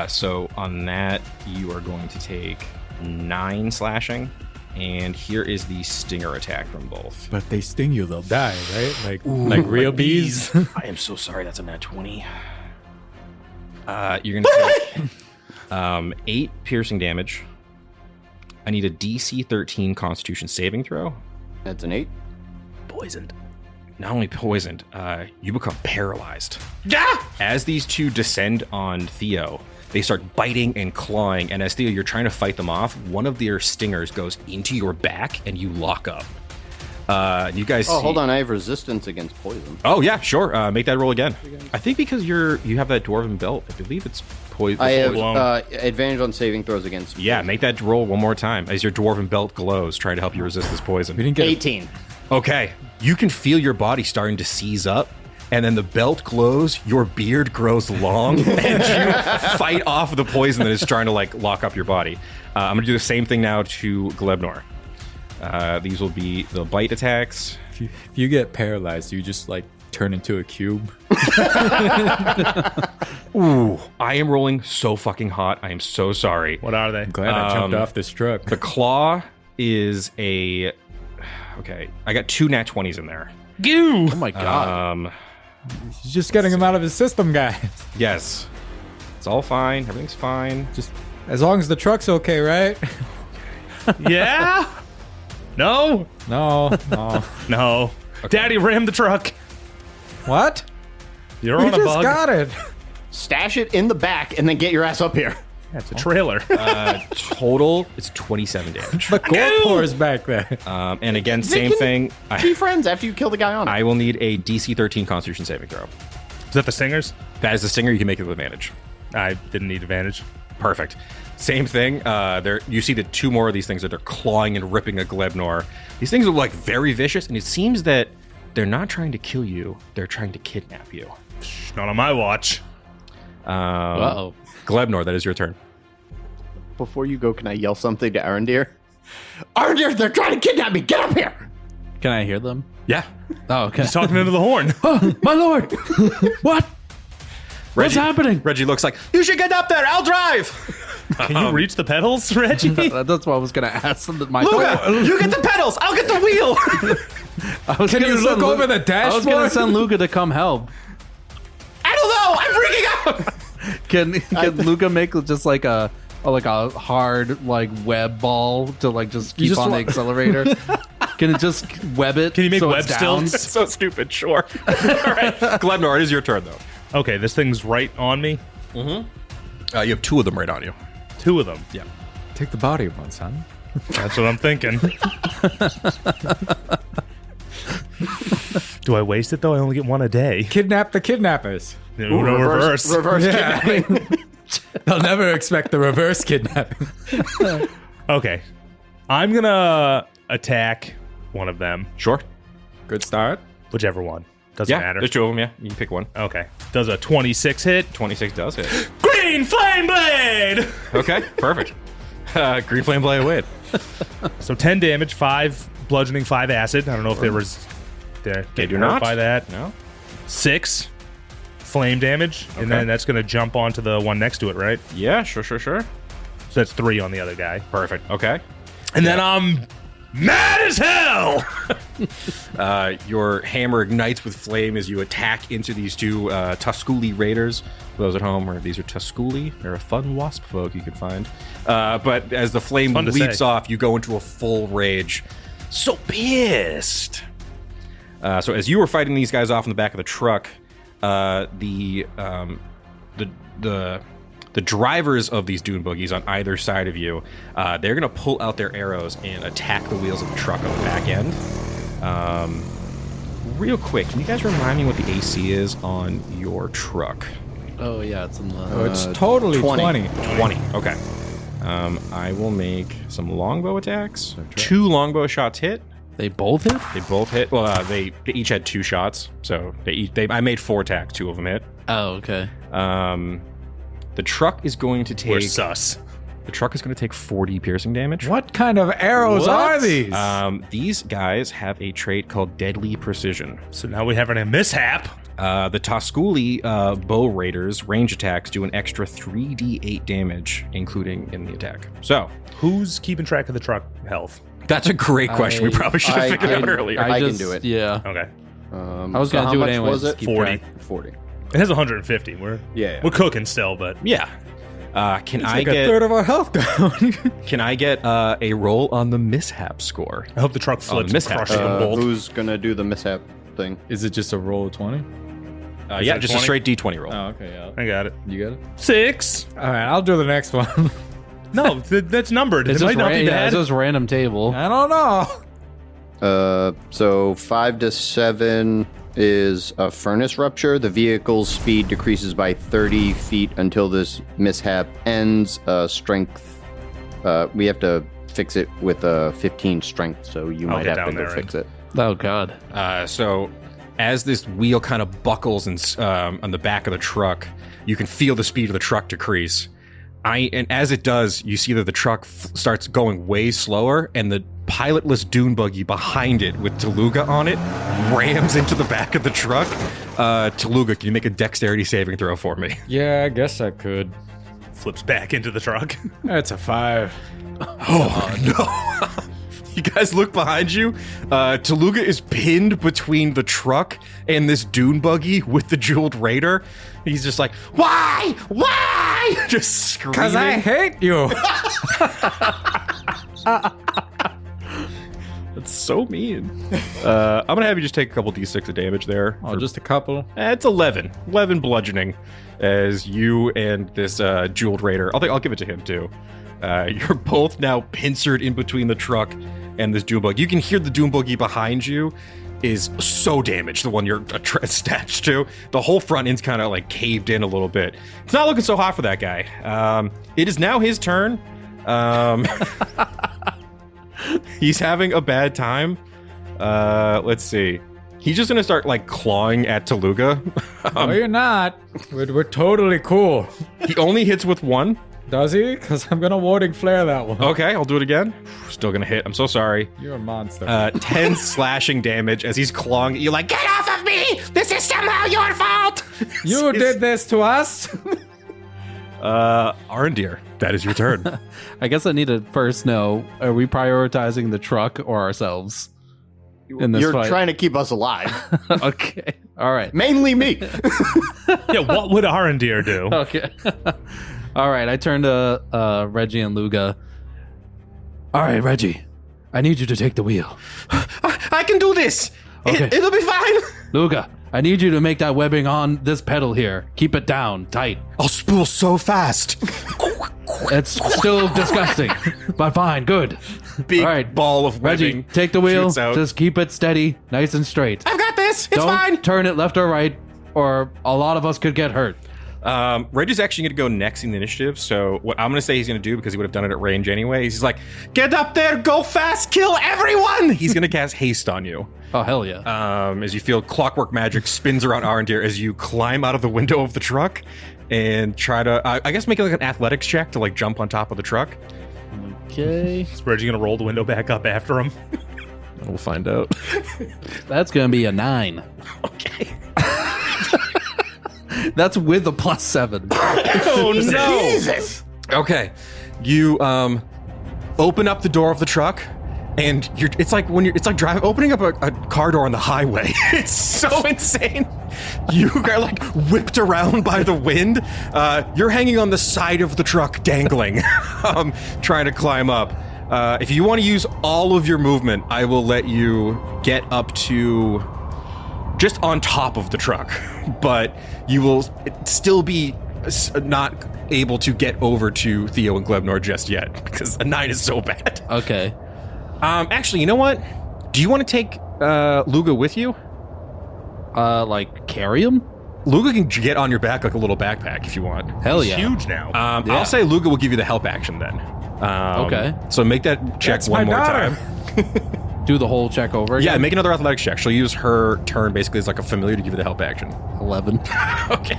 So on that, you are going to take 9 slashing. And here is the stinger attack from both. But if they sting you, they'll die, right? Like real bees. I am so sorry. That's a nat 20. You're going to take 8 piercing damage. I need a DC 13 Constitution saving throw. That's an 8. Poisoned. Not only poisoned, you become paralyzed. Yeah! As these 2 descend on Theo, they start biting and clawing, and as Theo, you're trying to fight them off, one of their stingers goes into your back, and you lock up. You guys. Oh, hold on! I have resistance against poison. Oh yeah, sure. Make that roll again. I think because you have that dwarven belt, I believe it's poison. I have advantage on saving throws against. Yeah, make that roll one more time as your dwarven belt glows, trying to help you resist this poison. We didn't get 18. Okay, you can feel your body starting to seize up. And then the belt glows, your beard grows long, and you fight off the poison that is trying to like lock up your body. I'm going to do the same thing now to Glebnor. These will be the bite attacks. If you get paralyzed, you just like turn into a cube. Ooh, I am rolling so fucking hot. I am so sorry. What are they? Glad I jumped off this truck. The claw is a... Okay, I got 2 nat 20s in there. Goo! Oh my god. He's just getting him out of his system, guys. Yes. It's all fine. Everything's fine. Just as long as the truck's okay, right? Yeah? No? No. No. Okay. Daddy rammed the truck. What? You're We on a just bug. got it. Stash it in the back and then get your ass up here. That's a trailer. Total, it's 27 damage. The gore pours back there. And again, same thing. Be friends after you kill the guy on it. I will need a DC 13 Constitution saving throw. Is that the singers? That is the stinger. You can make it with advantage. I didn't need advantage. Perfect. Same thing. There, you see the 2 more of these things that are clawing and ripping a Glebnor. These things are like very vicious, and it seems that they're not trying to kill you. They're trying to kidnap you. Not on my watch. Uh-oh. Glebnor, that is your turn. Before you go, can I yell something to Aerendir? Aerendir, they're trying to kidnap me! Get up here! Can I hear them? Yeah. Oh, okay. He's talking into the horn. Oh, my lord! What? What's happening? Reggie looks like, you should get up there. I'll drive. Can you reach the pedals, Reggie? That's what I was gonna ask. My You get the pedals. I'll get the wheel. Can you look over the I was dashboard? gonna send Luca to come help. I don't know. I'm freaking out. Can Luca make just like a hard like web ball to like just keep just on the want- accelerator? Can it just web it? Can you make so web it's down? stilts? So stupid. Sure. All right, Glebnor, it is your turn though. Okay, this thing's right on me. You have 2 of them right on you. 2 of them. Yeah. Take the body of one, son. That's what I'm thinking. Do I waste it though? I only get 1 a day. Kidnap the kidnappers. No, reverse. Kidnapping. They'll never expect the reverse kidnapping. Okay. I'm gonna attack one of them. Sure. Good start. Whichever one. Doesn't Yeah, matter. there's 2 of them. Yeah, you can pick one. Okay. Does a 26 hit? 26 does hit. Green Flame Blade! Okay, perfect. Green flame blade away. So 10 damage, 5 bludgeoning, 5 acid. I don't know if there was... They do not. By that. No. 6 flame damage. And then that's going to jump onto the one next to it, right? Yeah, sure. So that's 3 on the other guy. Perfect. Okay. And then I'm mad as hell! Your hammer ignites with flame as you attack into these 2 Tusculi raiders. For those at home, these are Tusculi. They're a fun wasp folk you can find. But as the flame Fun to leaps say. off, you go into a full rage. So pissed. So as you were fighting these guys off in the back of the truck, the drivers of these dune buggies on either side of you, they're going to pull out their arrows and attack the wheels of the truck on the back end. Real quick, can you guys remind me what the AC is on your truck? Oh yeah, it's in the. Oh, it's totally 20. 20. Okay. I will make some longbow attacks. 2 longbow shots hit. They both hit. They both hit. Well, they each had 2 shots, so I made 4 attacks. 2 of them hit. Oh okay. The truck is going to We're take. sus. The truck is going to take 40 piercing damage. What kind of arrows are these? These guys have a trait called Deadly Precision. So now we have a mishap. The Tusculi bow raiders range attacks do an extra 3d8 damage, including in the attack. So Who's keeping track of the truck health? that's a great question. We probably should have figured out earlier. I can do it. Yeah. Okay. I was so gonna how do it much anyways. was it? just keep 40. track. 40. It has 150. We're cooking still, but Yeah. Can I like a get third of our health down. Can I get a roll on the mishap score? I hope the truck flips and mishap. crushes them both. Who's gonna do the mishap thing? Is it just a roll of 20? Yeah, that just 20? a straight d20 roll. Oh, okay, yeah. I got it. You got it? 6. All right, I'll do the next one. No, that's numbered. It's It just might not be it's bad. just random table. I don't know. So 5 to 7 is a furnace rupture. The vehicle's speed decreases by 30 feet until this mishap ends. Strength. We have to fix it with a 15 strength, so you might get have to down go there fix it. Oh god. So as this wheel kind of buckles and on the back of the truck, you can feel the speed of the truck decrease. And as it does, you see that the truck starts going way slower, and the pilotless dune buggy behind it with Tooluuga on it rams into the back of the truck. Tooluuga, can you make a dexterity saving throw for me? Yeah, I guess I could. Flips back into the truck. That's a 5. Oh, no. You guys look behind you. Tooluuga is pinned between the truck and this dune buggy with the jeweled raider. He's just like, why? Why? Just screaming. Because I hate you. That's so mean. I'm going to have you just take a couple d6 of damage there. Oh, just a couple. It's 11. 11 bludgeoning as you and this jeweled raider. I'll give it to him too. You're both now pincered in between the truck and this dune buggy. You can hear the dune buggy behind you is so damaged, the one you're attached to. The whole front end's kind of like caved in a little bit. It's not looking so hot for that guy. It is now his turn. He's having a bad time. Let's see. He's just gonna start like clawing at Tooluuga. No, you're not. We're totally cool. He only hits with 1. Does he? Because I'm going to warding flare that one. Okay, I'll do it again. Still gonna hit. I'm so sorry. You're a monster. 10 slashing damage as he's clawing. You're like, get off of me! This is somehow your fault! You did this to us? Aerendir, that is your turn. I guess I need to first know, are we prioritizing the truck or ourselves in this You're fight? trying to keep us alive. Okay. All right. Mainly me. Yeah, what would Aerendir do? Okay. All right. I turn to Reggie and Luga. All right, Reggie. I need you to take the wheel. I can do this. Okay. It'll be fine. Luga, I need you to make that webbing on this pedal here. Keep it down, tight. I'll spool so fast. It's still disgusting, but fine, good. Big All right, ball of webbing. Reggie, take the wheel. shoots out. Just keep it steady, nice and straight. I've got this. It's Don't fine. turn it left or right, or a lot of us could get hurt. Reggie's actually going to go next in the initiative. So what I'm going to say he's going to do, because he would have done it at range anyway, he's like, get up there, go fast, kill everyone. He's going to cast haste on you. Oh, hell yeah. As you feel clockwork magic spins around Aerendir as you climb out of the window of the truck and try to, I guess, make like an athletics check to like jump on top of the truck. Okay. Is Reggie gonna roll the window back up after him? We'll find out. That's going to be a 9. Okay. That's with a +7. Oh no! Jesus. Okay. You open up the door of the truck, and it's like opening up a car door on the highway. It's so insane. You are like whipped around by the wind. You're hanging on the side of the truck, dangling, trying to climb up. If you want to use all of your movement, I will let you get up to just on top of the truck, but you will still be not able to get over to Theo and Glebnor just yet, because a 9 is so bad. Okay. Actually, you know what? Do you want to take Luga with you? Like, carry him? Luga can get on your back like a little backpack if you want. Hell He's yeah. huge now. Yeah. I'll say Luga will give you the help action then. Okay. So make that check That's one my more daughter. time. Do the whole check over again? Yeah, make another athletics check. She'll use her turn basically as like a familiar to give you the help action. 11. Okay.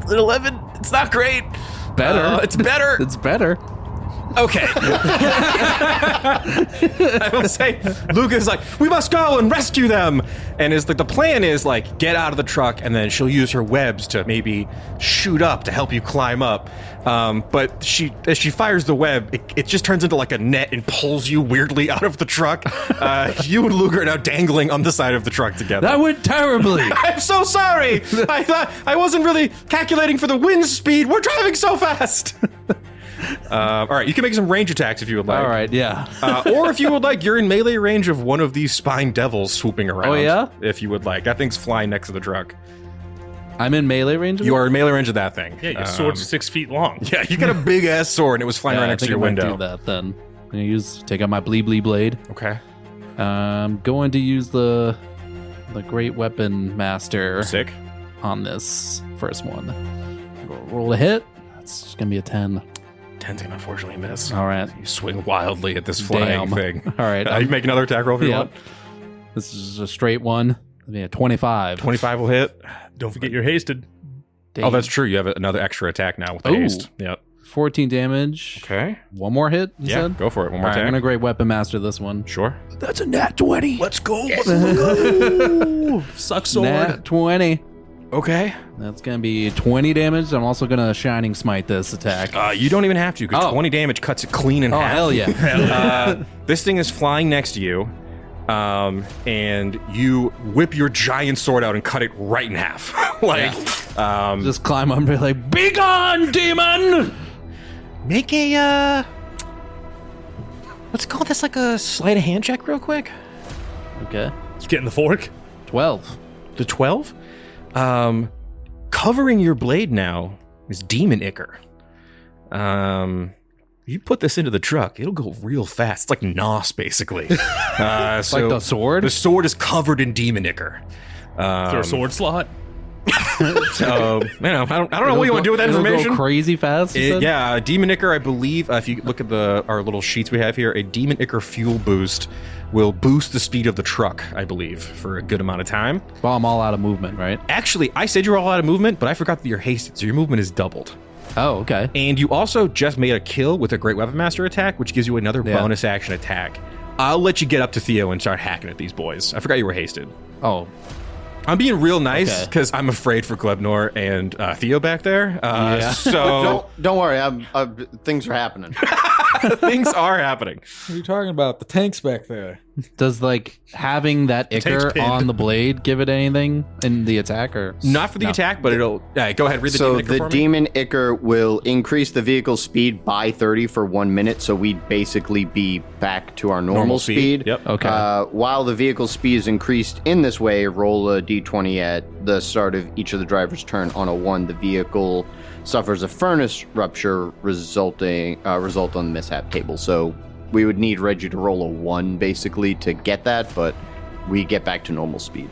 11. It's not great. Better. It's better. It's better. Okay. I will say, Luca's like, we must go and rescue them. And it's like the plan is like, get out of the truck, and then she'll use her webs to maybe shoot up to help you climb up. But as she fires the web, it just turns into like a net and pulls you weirdly out of the truck. You and Luga are now dangling on the side of the truck together. That went terribly. I'm so sorry. I thought I wasn't really calculating for the wind speed. We're driving so fast. All right, you can make some range attacks if you would like. All right, yeah. Or if you would like, you're in melee range of one of these spine devils swooping around. Oh, yeah? If you would like. That thing's flying next to the truck. I'm in melee range of You it? are in melee range of that thing. Yeah, your sword's 6 feet long. Yeah, you got a big ass sword and it was flying right I next to think your I might window. do that then. I'm going to take out my Bleeblee blade. Okay. I'm going to use the Great Weapon Master Sick. on this first one. Roll a hit. That's just going to be a 10. 10's gonna unfortunately miss. All right. You swing wildly at this flying Damn. thing. All right. You make another attack roll if you Yep. want. This is a straight one. It'll be a 25. 25 will hit. Don't forget you're hasted. Damn. Oh, that's true. You have another extra attack now with the Ooh. haste. Yep. 14 damage. Okay. One more hit, you Yeah, said? go for it. One more All right, I'm attack. going to Great Weapon Master this one. Sure. That's a nat 20. Let's go. Suck sword. Nat 20. Okay. That's going to be 20 damage. I'm also going to Shining Smite this attack. You don't even have to, because Oh. 20 damage cuts it clean in Oh, half. hell yeah. This thing is flying next to you, and you whip your giant sword out and cut it right in half. Just climb up and be like, be gone, demon! Make a, let's call this like a sleight of hand check real quick. Okay. He's getting the fork. 12. The 12? Covering your blade now is Demon Ichor. You put this into the truck, it'll go real fast. It's like NOS, basically. So Like the sword? The sword is covered in Demon Ichor. Is there a sword slot? So, I don't know what you want to do with that It'll information. Go crazy fast. you said? Yeah, Demon Ichor, I believe, if you look at our little sheets we have here, a Demon Ichor fuel boost will boost the speed of the truck, I believe, for a good amount of time. Well, I'm all out of movement, right? Actually, I said you're all out of movement, but I forgot that you're hasted, so your movement is doubled. Oh, okay. And you also just made a kill with a Great Weapon Master attack, which gives you another Yeah. bonus action attack. I'll let you get up to Theo and start hacking at these boys. I forgot you were hasted. Oh, I'm being real nice because I'm afraid for Glebnor and Theo back there. So Don't worry. Things are happening. things are happening. What are you talking about? The tank's back there. Does like having that tank's ichor pinned. on the blade give it anything in the attack or Not for the attack, but it'll. Go ahead, read the So demon ichor the for me. demon ichor will increase the vehicle speed by 30 for 1 minute, so we'd basically be back to our normal speed. Yep. Okay. While the vehicle speed is increased in this way, roll a d20 at the start of each of the driver's turn. On a 1, the vehicle suffers a furnace rupture, result on the mishap table. So we would need Reggie to roll a 1 basically to get that, but we get back to normal speed.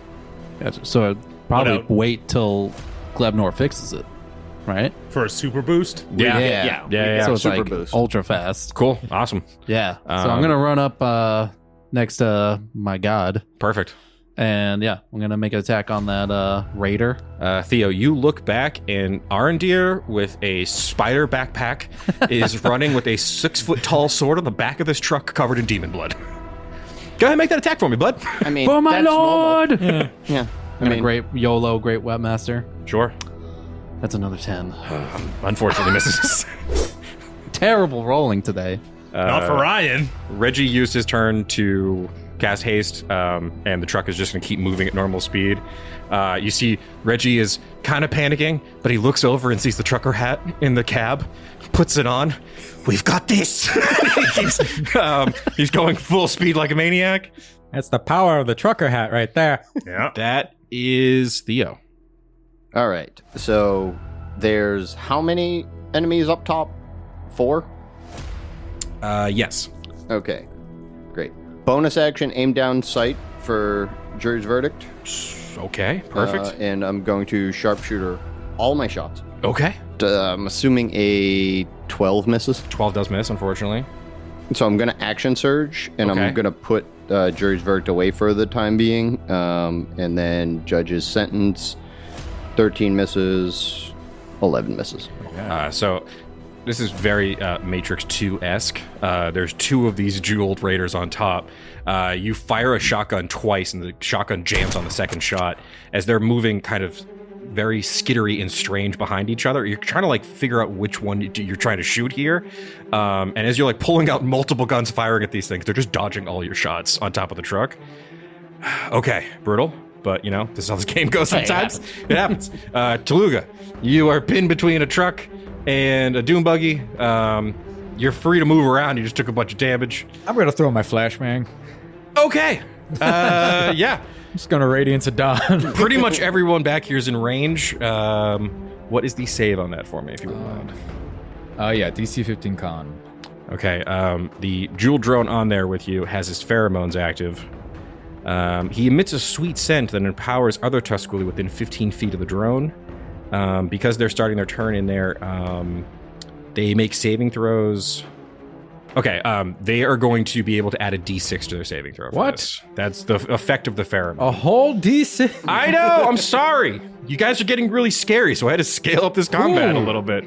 Gotcha. So I'd probably What wait till Glebnor fixes it, right? For a super boost? Yeah. So it's super like boost. ultra fast. Cool. Awesome. Yeah. So I'm gonna run up next to my god, Perfect. and I'm gonna make an attack on that raider. Theo, you look back, and Aerendir with a spider backpack is running with a 6-foot-tall sword on the back of this truck covered in demon blood. Go ahead and make that attack for me, bud. I mean, For my that's lord! normal. Yeah. I mean, Great YOLO, great webmaster. Sure. That's another 10. Unfortunately misses. Terrible rolling today. Not for Ryan. Reggie used his turn to cast haste, and the truck is just going to keep moving at normal speed. You see Reggie is kind of panicking, but he looks over and sees the trucker hat in the cab, puts it on. We've got this. He's going full speed like a maniac. That's the power of the trucker hat right there. Yeah. That is Theo. all right. So there's how many enemies up top? 4? Yes. Okay. Great. Bonus action, aim down sight for jury's verdict. Okay, perfect. And I'm going to sharpshooter all my shots. Okay. I'm assuming a 12 misses. 12 does miss, unfortunately. So I'm going to action surge, and Okay. I'm going to put jury's verdict away for the time being. And then judge's sentence, 13 misses, 11 misses. So this is very Matrix 2-esque. There's 2 of these jeweled raiders on top. You fire a shotgun twice, and the shotgun jams on the second shot. As they're moving kind of very skittery and strange behind each other, you're trying to like figure out which one you're trying to shoot here. And as you're like pulling out multiple guns firing at these things, they're just dodging all your shots on top of the truck. Okay, brutal. But, you know, this is how this game goes sometimes. It happens. Tooluuga, you are pinned between a truck and a doom buggy. You're free to move around. You just took a bunch of damage. I'm gonna throw my flashbang. Okay. Yeah. I'm just gonna Radiance of Dawn. Pretty much everyone back here is in range. What is the save on that for me, if you wouldn't mind? Yeah, DC 15 con. Okay. The jewel drone on there with you has his pheromones active. He emits a sweet scent that empowers other Tusculi within 15 feet of the drone. Because they're starting their turn in there, they make saving throws. Okay, they are going to be able to add a d6 to their saving throw. For What? this. That's the effect of the pheromone. A whole DC. I know, I'm sorry. You guys are getting really scary, so I had to scale up this combat a little bit.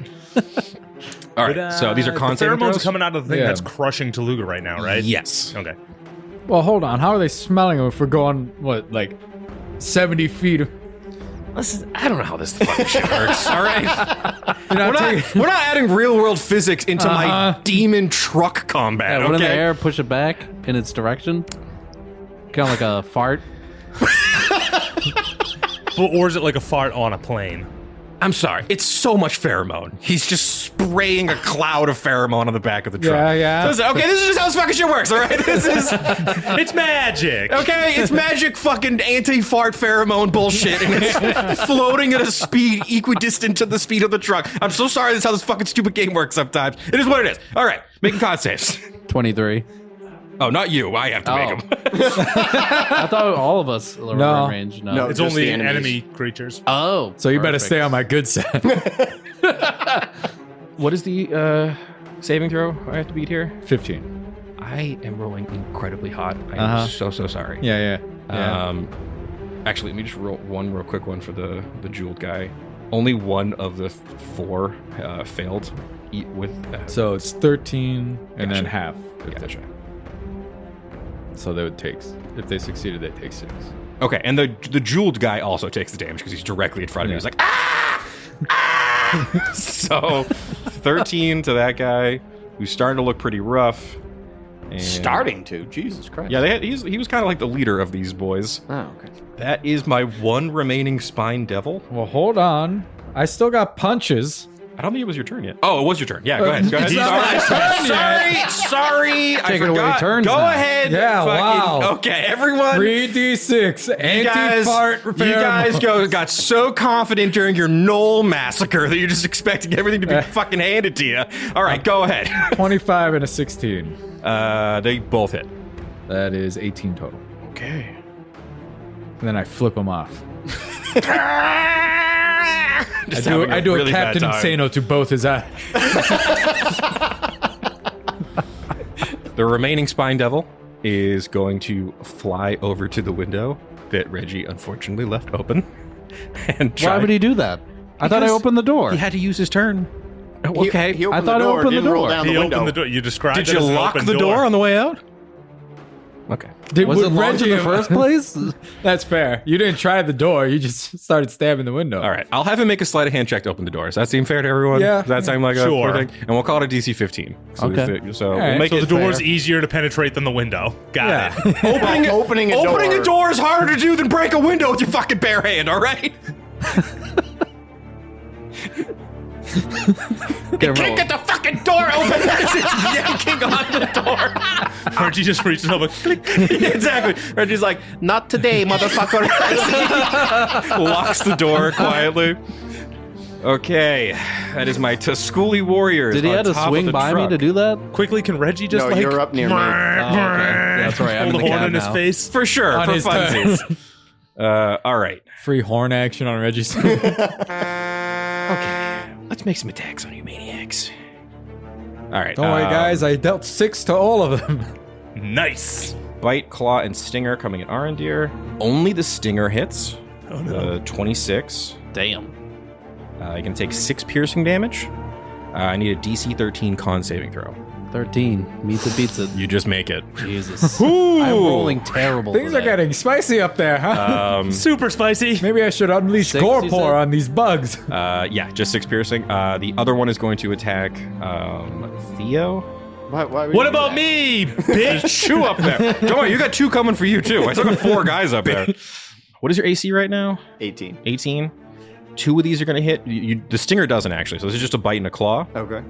All right, so these are con The saving pheromones throws? coming out of the thing Yeah. that's crushing Tooluuga right now, right? Yes. Okay. Well, hold on. How are they smelling them if we're going, what, like 70 feet? Listen, I don't know how this fucking shit works, all right? You're not We're not adding real-world physics into my demon truck combat, When in the okay? air, push it back in its direction. Kind of like a fart. Or is it like a fart on a plane? I'm sorry. It's so much pheromone. He's just spraying a cloud of pheromone on the back of the truck. Yeah. Listen, okay, this is just how this fucking shit works, all right? This is... It's magic. Okay, it's magic fucking anti-fart pheromone bullshit, and it's floating at a speed equidistant to the speed of the truck. I'm so sorry that's how this fucking stupid game works sometimes. It is what it is. All right, making con saves. 23. Oh, not you. I have to make them. I thought all of us were No. in range. No. It's Just only the enemies. enemy creatures. Oh. So you better perfect. stay on my good side. What is the saving throw I have to beat here? 15. I am rolling incredibly hot. I am so sorry. Yeah. Actually, let me just roll one real quick one for the jeweled guy. Only one of the 4 failed. So it's 13 and then Gotcha. half. Gotcha. So they would take, if they succeeded, they take 6. Okay, and the jeweled guy also takes the damage because he's directly in front of me. He's like, ah! Ah! So 13 to that guy who's starting to look pretty rough. And Starting to? Jesus Christ. Yeah, he was kind of like the leader of these boys. Oh, okay. That is my one remaining spine devil. Well, hold on. I still got punches. I don't think it was your turn yet. Oh, it was your turn. Yeah, go ahead. Go ahead. It's not my turn Sorry. I Taking away forgot. turns Go now. ahead. Yeah, wow. Okay, everyone. 3d6 anti-fart repair. You guys got so confident during your Knoll massacre that you're just expecting everything to be fucking handed to you. All right, go ahead. 25 and a 16. They both hit. That is 18 total. Okay. And then I flip them off. Just I do really a Captain bad time. Insano to both his eyes. The remaining spine devil is going to fly over to the window that Reggie unfortunately left open. And Why would he do that? I thought I opened the door. He had to use his turn. Okay. He opened I thought the I door, opened the didn't roll door. down He the window. opened the door. You described Did it you as an lock open the door on the way out? Okay. Was it locked in the first place? That's fair. You didn't try the door. You just started stabbing the window. All right. I'll have him make a sleight of hand check to open the door. Does that seem fair to everyone? Yeah. Does that seem like Sure. a fair thing? And we'll call it a DC 15. So Okay. So All right. we'll make So it the door's fair. easier to penetrate than the window. Got it. Opening a door is harder to do than break a window with your fucking bare hand, all right? You can't get the fucking door open as it's yanking on the door. Archie just reaches over. Click. Exactly. Reggie's like, not today, motherfucker. Locks the door quietly. Okay, that is my Tusculi Warriors. Did he on have to top of swing the by me truck. to do that? Quickly, can Reggie just No, like... you're up near me. Oh, okay. That's right. I'm Hold in the the horn cab in his now. face? For sure, On for his turn. funsies. All right. Free horn action on Reggie's. Okay, let's make some attacks on you maniacs. All right. Don't worry, guys. I dealt 6 to all of them. Nice. Bite, claw, and stinger coming at Aerendir. Only the stinger hits. Oh, no. 26. Damn. You can take 6 piercing damage. I need a DC 13 con saving throw. 13. Meets it, beats it. You just make it. Jesus. I'm rolling terrible. Things are today. getting spicy up there, huh? Super spicy. Maybe I should unleash 6, you Gorepore said? on these bugs. Yeah, just 6 piercing. The other one is going to attack Theo. Why would What you do about that? me, bitch? 2 up there. Don't worry, you got 2 coming for you too. I still got 4 guys up there. What is your AC right now? 18. 18. 2 of these are going to hit. The stinger doesn't actually, so this is just a bite and a claw. Okay.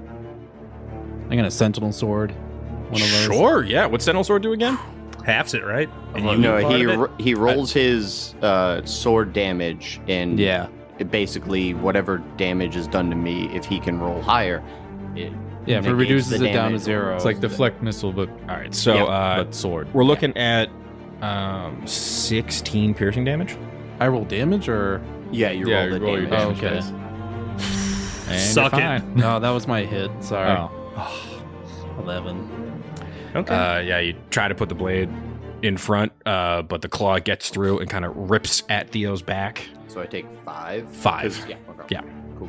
I'm gonna Sentinel Sword. One of those. Sure, yeah. What's Sentinel Sword do again? Halves it, right? No, he rolls his sword damage, and Yeah. basically whatever damage is done to me, if he can roll higher, it Yeah, if it negates reduces the it down to damage. 0. It's like deflect missile, but All right, so but sword. we're looking at 16 piercing damage. I roll damage or? Yeah, you Yeah, roll the you roll your damage. Oh, okay. and Suck you're it. fine. No, that was my hit. Sorry. Oh. 11. Okay. Yeah, you try to put the blade in front, but the claw gets through and kind of rips at Theo's back. So I take 5. 5. 'Cause- Yeah. Okay. Yeah.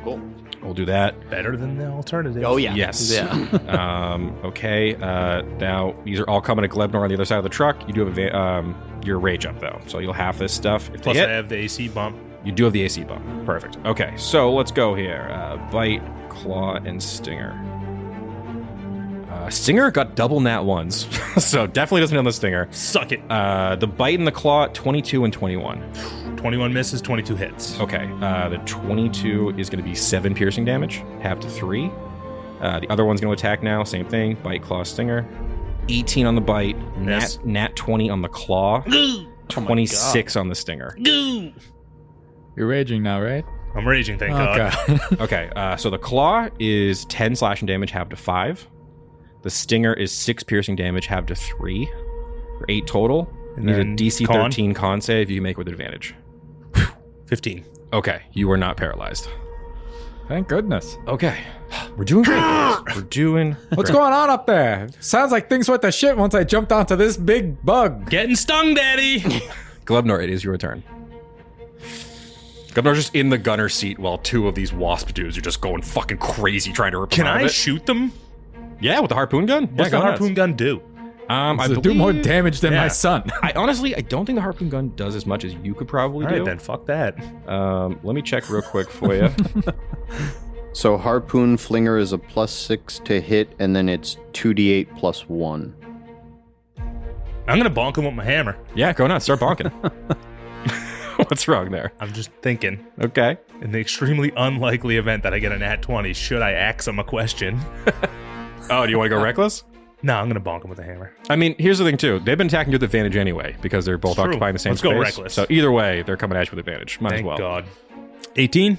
Cool. We'll do that. Better than the alternative. Oh yeah. Yes. Yeah. Okay. Now these are all coming at Glebnor on the other side of the truck. You do have your rage up though, so you'll have this stuff. If Plus, they I hit, have the AC bump. you do have the AC bump. Perfect. Okay, so let's go here. Bite, claw, and stinger. Stinger got double nat ones, so definitely doesn't hit on the stinger. Suck it. The bite and the claw, 22 and 21. 21 misses, 22 hits. Okay, the 22 is going to be 7 piercing damage, half to 3. The other one's going to attack now, same thing, bite, claw, stinger. 18 on the bite, Miss. nat 20 on the claw, 26 on the stinger. You're raging now, right? I'm raging, thank God. Okay. Okay, so the claw is 10 slashing damage, half to 5. The stinger is 6 piercing damage, half to 3. For 8 total. And Need a then DC con? 13 con save you make with advantage. 15. Okay, you are not paralyzed. Thank goodness. Okay, we're doing great. guys. We're doing. What's going on up there? Sounds like things went to shit once I jumped onto this big bug. Getting stung, daddy. Glebnor, it is your turn. Glebnor's just in the gunner seat while 2 of these wasp dudes are just going fucking crazy trying to rip him Can out of I it. shoot them? Yeah, with the harpoon gun? What's yeah, the harpoon gun do? I do more believe- damage than my son. I honestly, I don't think the harpoon gun does as much as you could probably All do. right, then fuck that. Let me check real quick for you. So harpoon flinger is a +6 to hit, and then it's 2d8 plus 1. I'm gonna bonk him with my hammer. Yeah, go nuts. Start bonking. What's wrong there? I'm just thinking. Okay. In the extremely unlikely event that I get a nat 20, should I ask him a question? Oh, do you want to go reckless? No, I'm gonna bonk him with a hammer. I mean, here's the thing too. They've been attacking you with advantage anyway because they're both True. occupying the same Let's space. go reckless. So either way, they're coming at you with advantage. Might Thank as well. God. 18,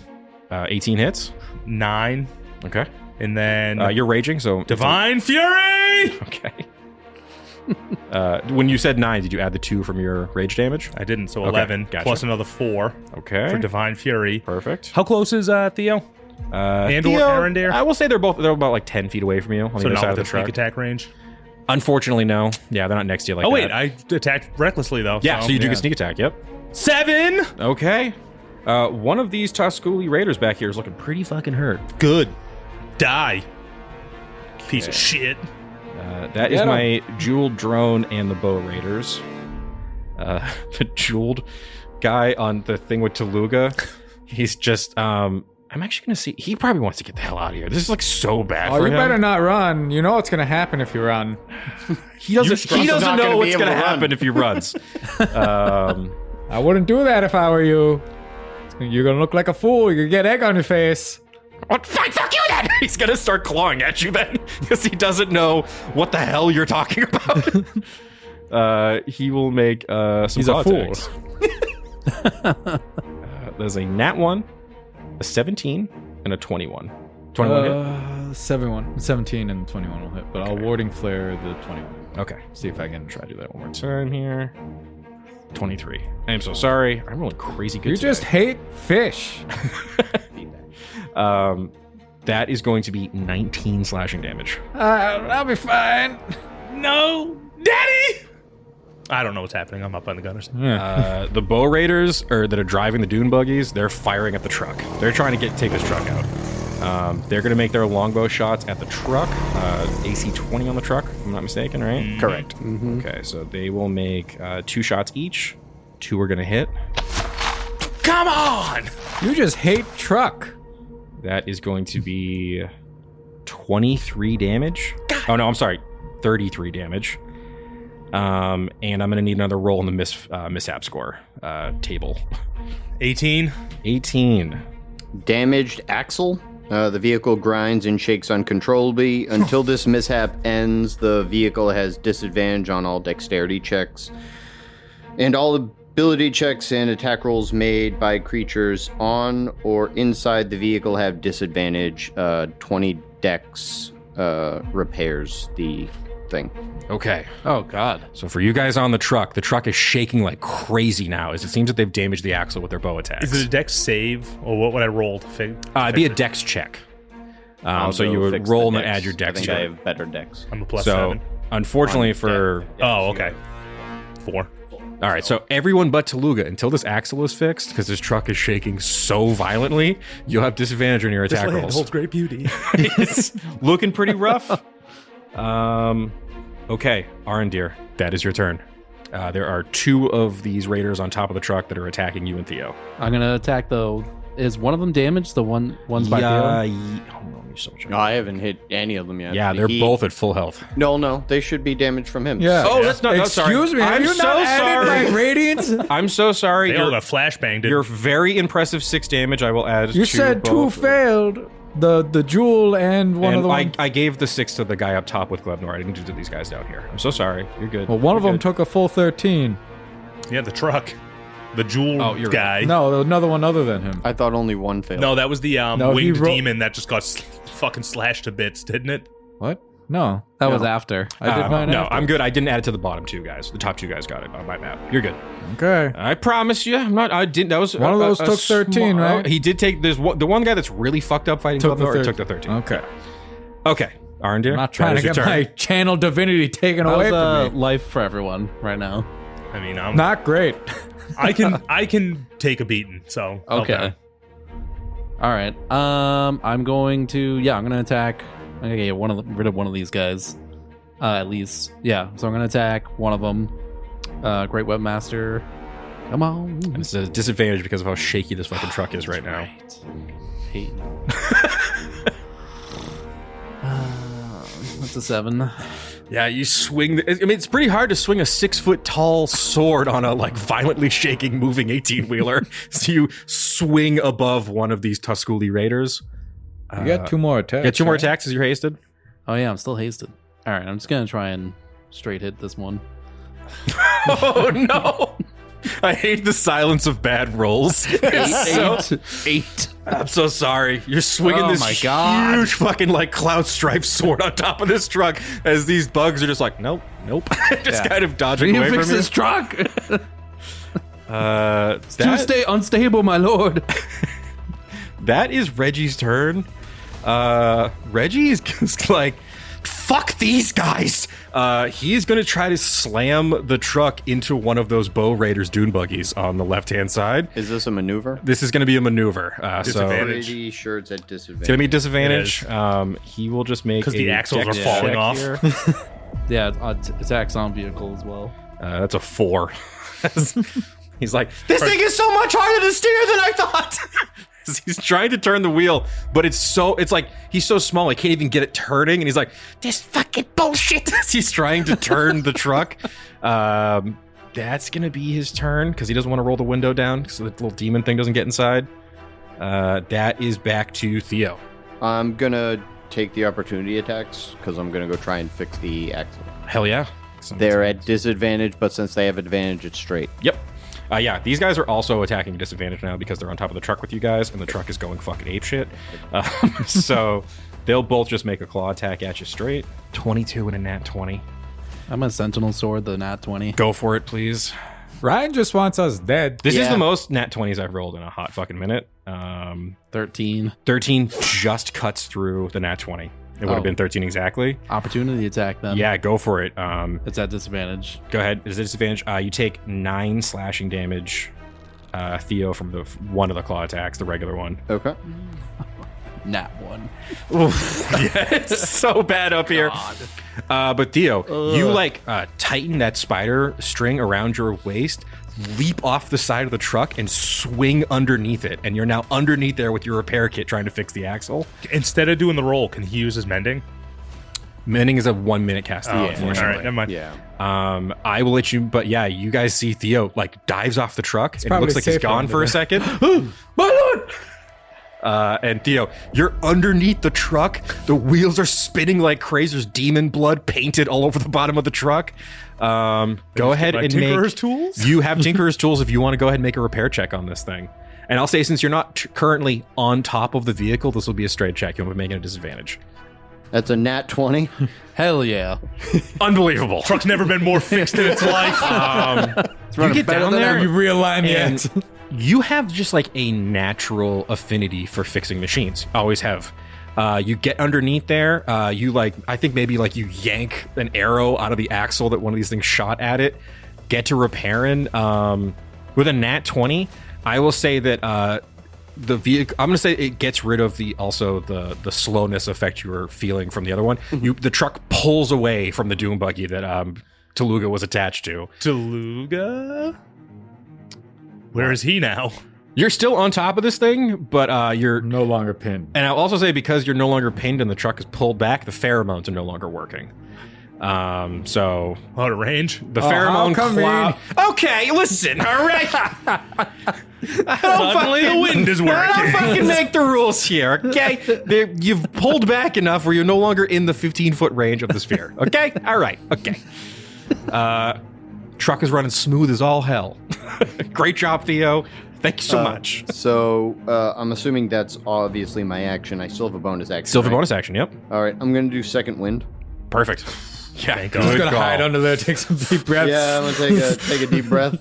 18 hits. 9, Okay. and then You're raging, so Divine Fury! Okay. When you said 9, did you add the 2 from your rage damage? I didn't, so Okay, 11 gotcha. plus another 4 Okay. for Divine Fury. Perfect. How close is Theo? And or Theo, Aerendir? I will say they're about like 10 feet away from you on the So other not side of with the the sneak truck. attack range. Unfortunately, no. Yeah, they're not next to you like Oh wait, that. I attacked recklessly though. Yeah, so you do get sneak attack, yep. 7. Okay. One of these Tooluuga raiders back here is looking pretty fucking hurt. Good. Die. Piece of shit. That is my jeweled drone and the bow raiders. The jeweled guy on the thing with Tooluuga, he's just I'm actually gonna see. He probably wants to get the hell out of here. This is like so bad. Oh, for you him. better not run. You know what's going to happen if you run. He doesn't. He doesn't not know gonna what's be able gonna to run. happen if he runs. I wouldn't do that if I were you. You're going to look like a fool. You get egg on your face. What? Fine, fuck you then. He's gonna start clawing at you then because he doesn't know what the hell you're talking about. He will make some. He's a claw fool. attacks. There's a nat 1, a 17, and a 21. 21 hit. 17 and 21 will hit, but I'll warding flare the 21. Okay. See if I can Try to do that one more time here. 23. I am so sorry. I'm rolling crazy good. You today. just hate fish. That is going to be 19 slashing damage. I'll be fine. No, Daddy. I don't know what's happening. I'm up on the gunners. The bow raiders that are driving the dune buggies, they're firing at the truck. They're trying to take this truck out. They're going to make their longbow shots at the truck. AC 20 on the truck, if I'm not mistaken, right? Correct. Okay, so they will make 2 shots each. 2 are going to hit. Come on. You just hate truck. That is going to be 23 damage. Oh, no, I'm sorry. 33 damage. And I'm going to need another roll in the mishap score table. 18. 18. Damaged axle. The vehicle grinds and shakes uncontrollably. Until this mishap ends, the vehicle has disadvantage on all dexterity checks. And all ability checks and attack rolls made by creatures on or inside the vehicle have disadvantage. 20 dex repairs the thing. Okay. Oh God. So for you guys on the truck is shaking like crazy now as it seems that they've damaged the axle with their bow attacks. Is it a dex save, or what would I roll to It'd be a dex check. So you would roll and add your dex I think check. I have better dex. I'm a plus So 7. unfortunately for... Oh, okay. 4. All right, so everyone but Tooluuga, until this axle is fixed, because this truck is shaking so violently, you'll have disadvantage on your attack rolls. great beauty. It's looking pretty rough. Okay, Aerendir, that is your turn. There are 2 of these raiders on top of the truck that are attacking you and Theo. I'm gonna attack the. Is one of them damaged? The one's by Theo. Hold on, let me just double check. No, I haven't hit any of them yet. Yeah, they're both at full health. No, they should be damaged from him. Yeah. Oh, that's not. That's sorry. Excuse me. Have I'm you so not added sorry. my radiance? I'm so sorry. They all You're, got flashbanged. you're very impressive 6 damage. I will add. You to said 2 both. failed. The jewel and one of the ones. I gave the 6 to the guy up top with Glebnor. I didn't do to these guys down here. I'm so sorry. You're good. Well, one of You're them good. took a full 13. Yeah, the truck. The jewel Oh, you're guy. No, another one other than him. I thought only one failed. No, that was the No, he winged ro- demon that just got fucking slashed to bits, didn't it? What? No. That was after. I did mine No, after. I'm good. I didn't add it to the bottom 2 guys. The top 2 guys got it on my map. You're good. Okay. I promise you. I'm not. I didn't. That was One of those took 13, right? He did take. There's the one guy that's really fucked up fighting Took the Glebnor. 13. Took the 13. Okay. Okay. Aerendir, I'm not trying to that is get your turn. my channel divinity taken How's away from me. life for everyone right now? I mean, I'm Not great. I can take a beating. So Okay. All right. I'm going to. Yeah, I'm gonna attack. I'm gonna get rid of one of these guys. At least. Yeah. So I'm going to attack one of them. Great Webmaster. Come on. And it's a disadvantage because of how shaky this fucking truck is right now. Hate. That's a 7. Yeah, you swing. I mean, it's pretty hard to swing a 6-foot tall sword on a like violently shaking, moving 18-wheeler. So you swing above one of these Tusculi raiders. You got 2 more attacks. Get 2 more attacks as you're hasted. Oh, yeah. I'm still hasted. All right. I'm just going to try and straight hit this one. Oh, no. I hate the silence of bad rolls. Eight. I'm so sorry. You're swinging this huge fucking like cloud stripe sword on top of this truck as these bugs are just like, nope. Just kind of dodging away fix from this you. truck. That, stay unstable, my lord. that is Reggie's turn. Reggie is just like, fuck these guys. He's going to try to slam the truck into one of those Bow Raiders dune buggies on the left-hand side. Is this a maneuver? This is going to be a maneuver. Disadvantage. Pretty sure it's at disadvantage. It's going to be disadvantage. He will just make Because the axles are dex falling check off. here. Yeah, attacks on vehicle as well. That's a 4. He's like, this thing is so much harder to steer than I thought. He's trying to turn the wheel, but it's like he's so small, he can't even get it turning, and he's like, this fucking bullshit. He's trying to turn the truck. That's gonna be his turn because he doesn't want to roll the window down so the little demon thing doesn't get inside. That is back to Theo. I'm gonna take the opportunity attacks because I'm gonna go try and fix the axle. Hell yeah. They're at disadvantage, but since they have advantage, it's straight. Yep. Yeah, these guys are also attacking disadvantage now because they're on top of the truck with you guys, and the truck is going fucking apeshit. So they'll both just make a claw attack at you straight. 22 and a nat 20. I'm a Sentinel Sword, the nat 20. Go for it, please. Ryan just wants us dead. This is Yeah. the most nat 20s I've rolled in a hot fucking minute. 13. 13 just cuts through the nat 20. It would have been 13 exactly. Opportunity attack then. Yeah, go for it. It's at disadvantage. Go ahead. Is it disadvantage? You take 9 slashing damage, Theo, from the one of the claw attacks, the regular one. Okay. Nat 1. Oof. Yeah, it's so bad up here. But Theo, you like tighten that spider string around your waist, leap off the side of the truck, and swing underneath it. And you're now underneath there with your repair kit trying to fix the axle. Instead of doing the roll, can he use his mending? Mending is a 1 minute cast. Oh, Unfortunately. all right, never mind. Yeah. I will let you, but yeah, you guys see Theo like dives off the truck and it probably looks like he's safer gone under for a there. second. My lord! And Theo, you're underneath the truck. The wheels are spinning like crazy. There's demon blood painted all over the bottom of the truck. Go ahead my and Tinkerer's make. tools? You have Tinkerer's tools if you want to go ahead and make a repair check on this thing. And I'll say, since you're not currently on top of the vehicle, this will be a straight check. You'll be making a disadvantage. That's a nat 20. Hell yeah. Unbelievable. Truck's never been more fixed in its life. You get down there. You realign And yet. you have just like a natural affinity for fixing machines. Always have. You get underneath there. You like, I think maybe like you yank an arrow out of the axle that one of these things shot at it. Get to repairing. With a nat 20, I will say that the vehicle. I'm gonna say it gets rid of the slowness effect you were feeling from the other one. The truck pulls away from the doom buggy that Tooluuga was attached to. Tooluuga? Where is he now? You're still on top of this thing, but you're. No longer pinned. And I'll also say, because you're no longer pinned and the truck is pulled back, the pheromones are no longer working. So Out of range? the pheromone how come cloud. Okay, listen. All right. Suddenly the wind is I working. don't fucking make the rules here. Okay, you've pulled back enough where you're no longer in the 15-foot range of the sphere. Okay, all right. Okay. Truck is running smooth as all hell. Great job, Theo. Thank you so much. So I'm assuming that's obviously my action. I still have a bonus action. Still for right? bonus action. Yep. All right, I'm going to do second wind. Perfect. Yeah. Thank good God. Just gonna call. hide under there, take some deep breaths. Yeah, I'm going to take a deep breath.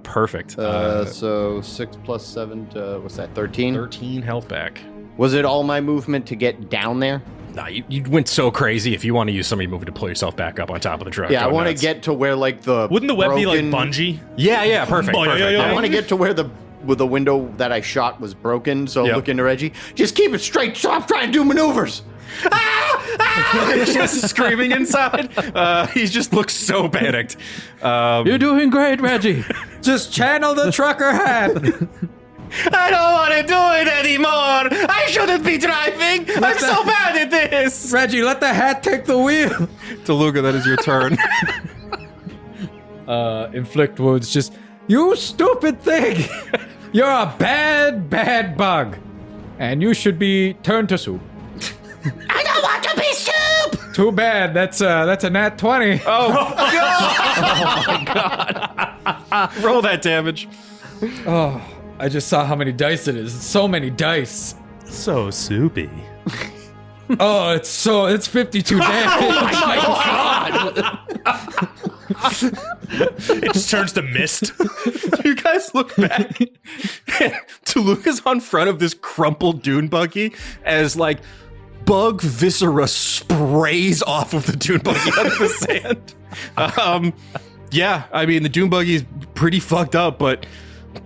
Perfect. So 6 plus 7 to, what's that, 13? 13 health back. Was it all my movement to get down there? Nah, you went so crazy. If you want to use some of your movement to pull yourself back up on top of the truck. Yeah, I go want to nuts. get to where, like, the Wouldn't the web be like broken- bungee? Yeah, perfect. Oh, yeah, perfect. yeah, I yeah. want to get to where the window that I shot was broken, so Yep. look into Reggie. Just keep it straight. Stop trying to do maneuvers. Ah! He's just screaming inside. He just looks so panicked. You're doing great, Reggie. Just channel the trucker hat. I don't want to do it anymore. I shouldn't be driving. I'm so bad at this. Reggie, let the hat take the wheel. Tooluuga, that is your turn. Inflict wounds. Just, you stupid thing. You're a bad, bad bug. And you should be turned to soup. I don't want to be soup! Too bad. That's a nat 20. Oh, God. Roll that damage. Oh, I just saw how many dice it is. It's so many dice. So soupy. Oh, it's 52 damage. It just turns to mist. You guys look back. Tooluuga's on front of this crumpled dune buggy as like bug viscera sprays off of the dune buggy out of the sand. Yeah, I mean the dune buggy is pretty fucked up, but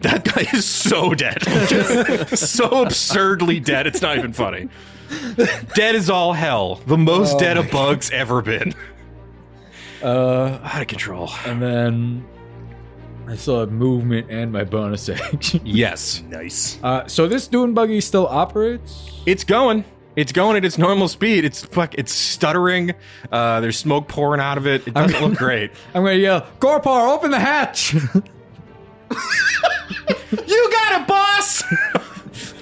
that guy is so dead. Just so absurdly dead. It's not even funny. Dead as all hell. The most dead a bug's ever been. Out of control. And then I still have movement and my bonus action. Yes. Nice. So this dune buggy still operates? It's going. It's going at its normal speed. It's stuttering. There's smoke pouring out of it. It doesn't look great. I'm gonna yell, Gorpar, open the hatch! You got it, boss!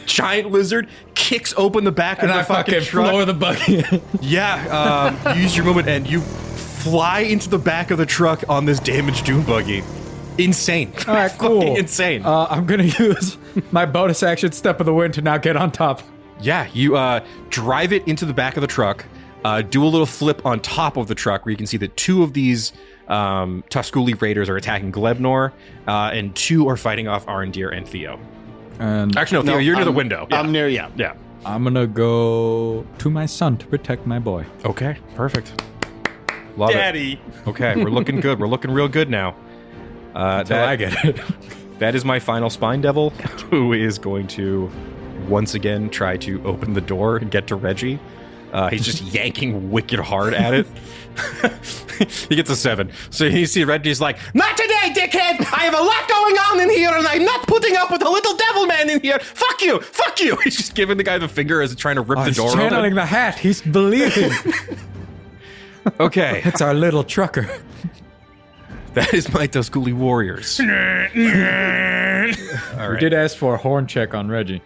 Giant lizard kicks open the back of And the I fucking truck. floor the buggy. Yeah, you use your movement and you fly into the back of the truck on this damaged dune buggy. Insane. All right, cool. Fucking insane. I'm gonna use my bonus action step of the wind to now get on top. Yeah, you drive it into the back of the truck, do a little flip on top of the truck where you can see that two of these Tusculi raiders are attacking Glebnor, and two are fighting off Aerendir and Theo. And Actually, no, Theo, you're near the window. I'm near, yeah. Yeah. I'm gonna go to my son to protect my boy. Okay, perfect. Love Daddy. it. Okay, we're looking good. We're looking real good now. Until I get it. That is my final Spine Devil, who is going to once again try to open the door and get to Reggie. He's just yanking wicked hard at it. He gets a 7. So you see Reggie's like, not today, dickhead! I have a lot going on in here and I'm not putting up with a little devil man in here! Fuck you! Fuck you! He's just giving the guy the finger as he's trying to rip the He's door channeling open. the hat. He's believing. Okay, It's our little trucker. that is my Tusculi warriors. All We right. did ask for a horn check on Reggie.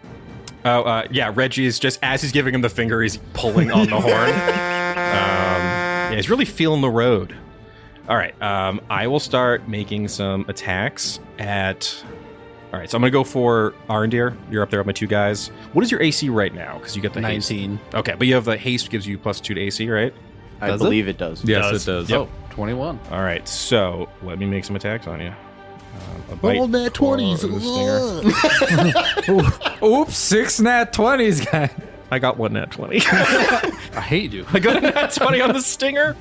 Oh, yeah, Reggie is just, as he's giving him the finger, he's pulling on the horn. Yeah, he's really feeling the road. All right, I will start making some attacks at... All right, so I'm going to go for Aerendir. You're up there with my two guys. What is your AC right now? Because you get the 19. haste. Okay, but you have the haste gives you +2 to AC, right? I Does it? believe it does. Yes, it does. Oh, 21. All right, so let me make some attacks on you. A bite, nat 20s. claw, a stinger. Oops, 6 nat 20s, guy. I got one nat 20. I hate you. I got a nat 20 on the stinger.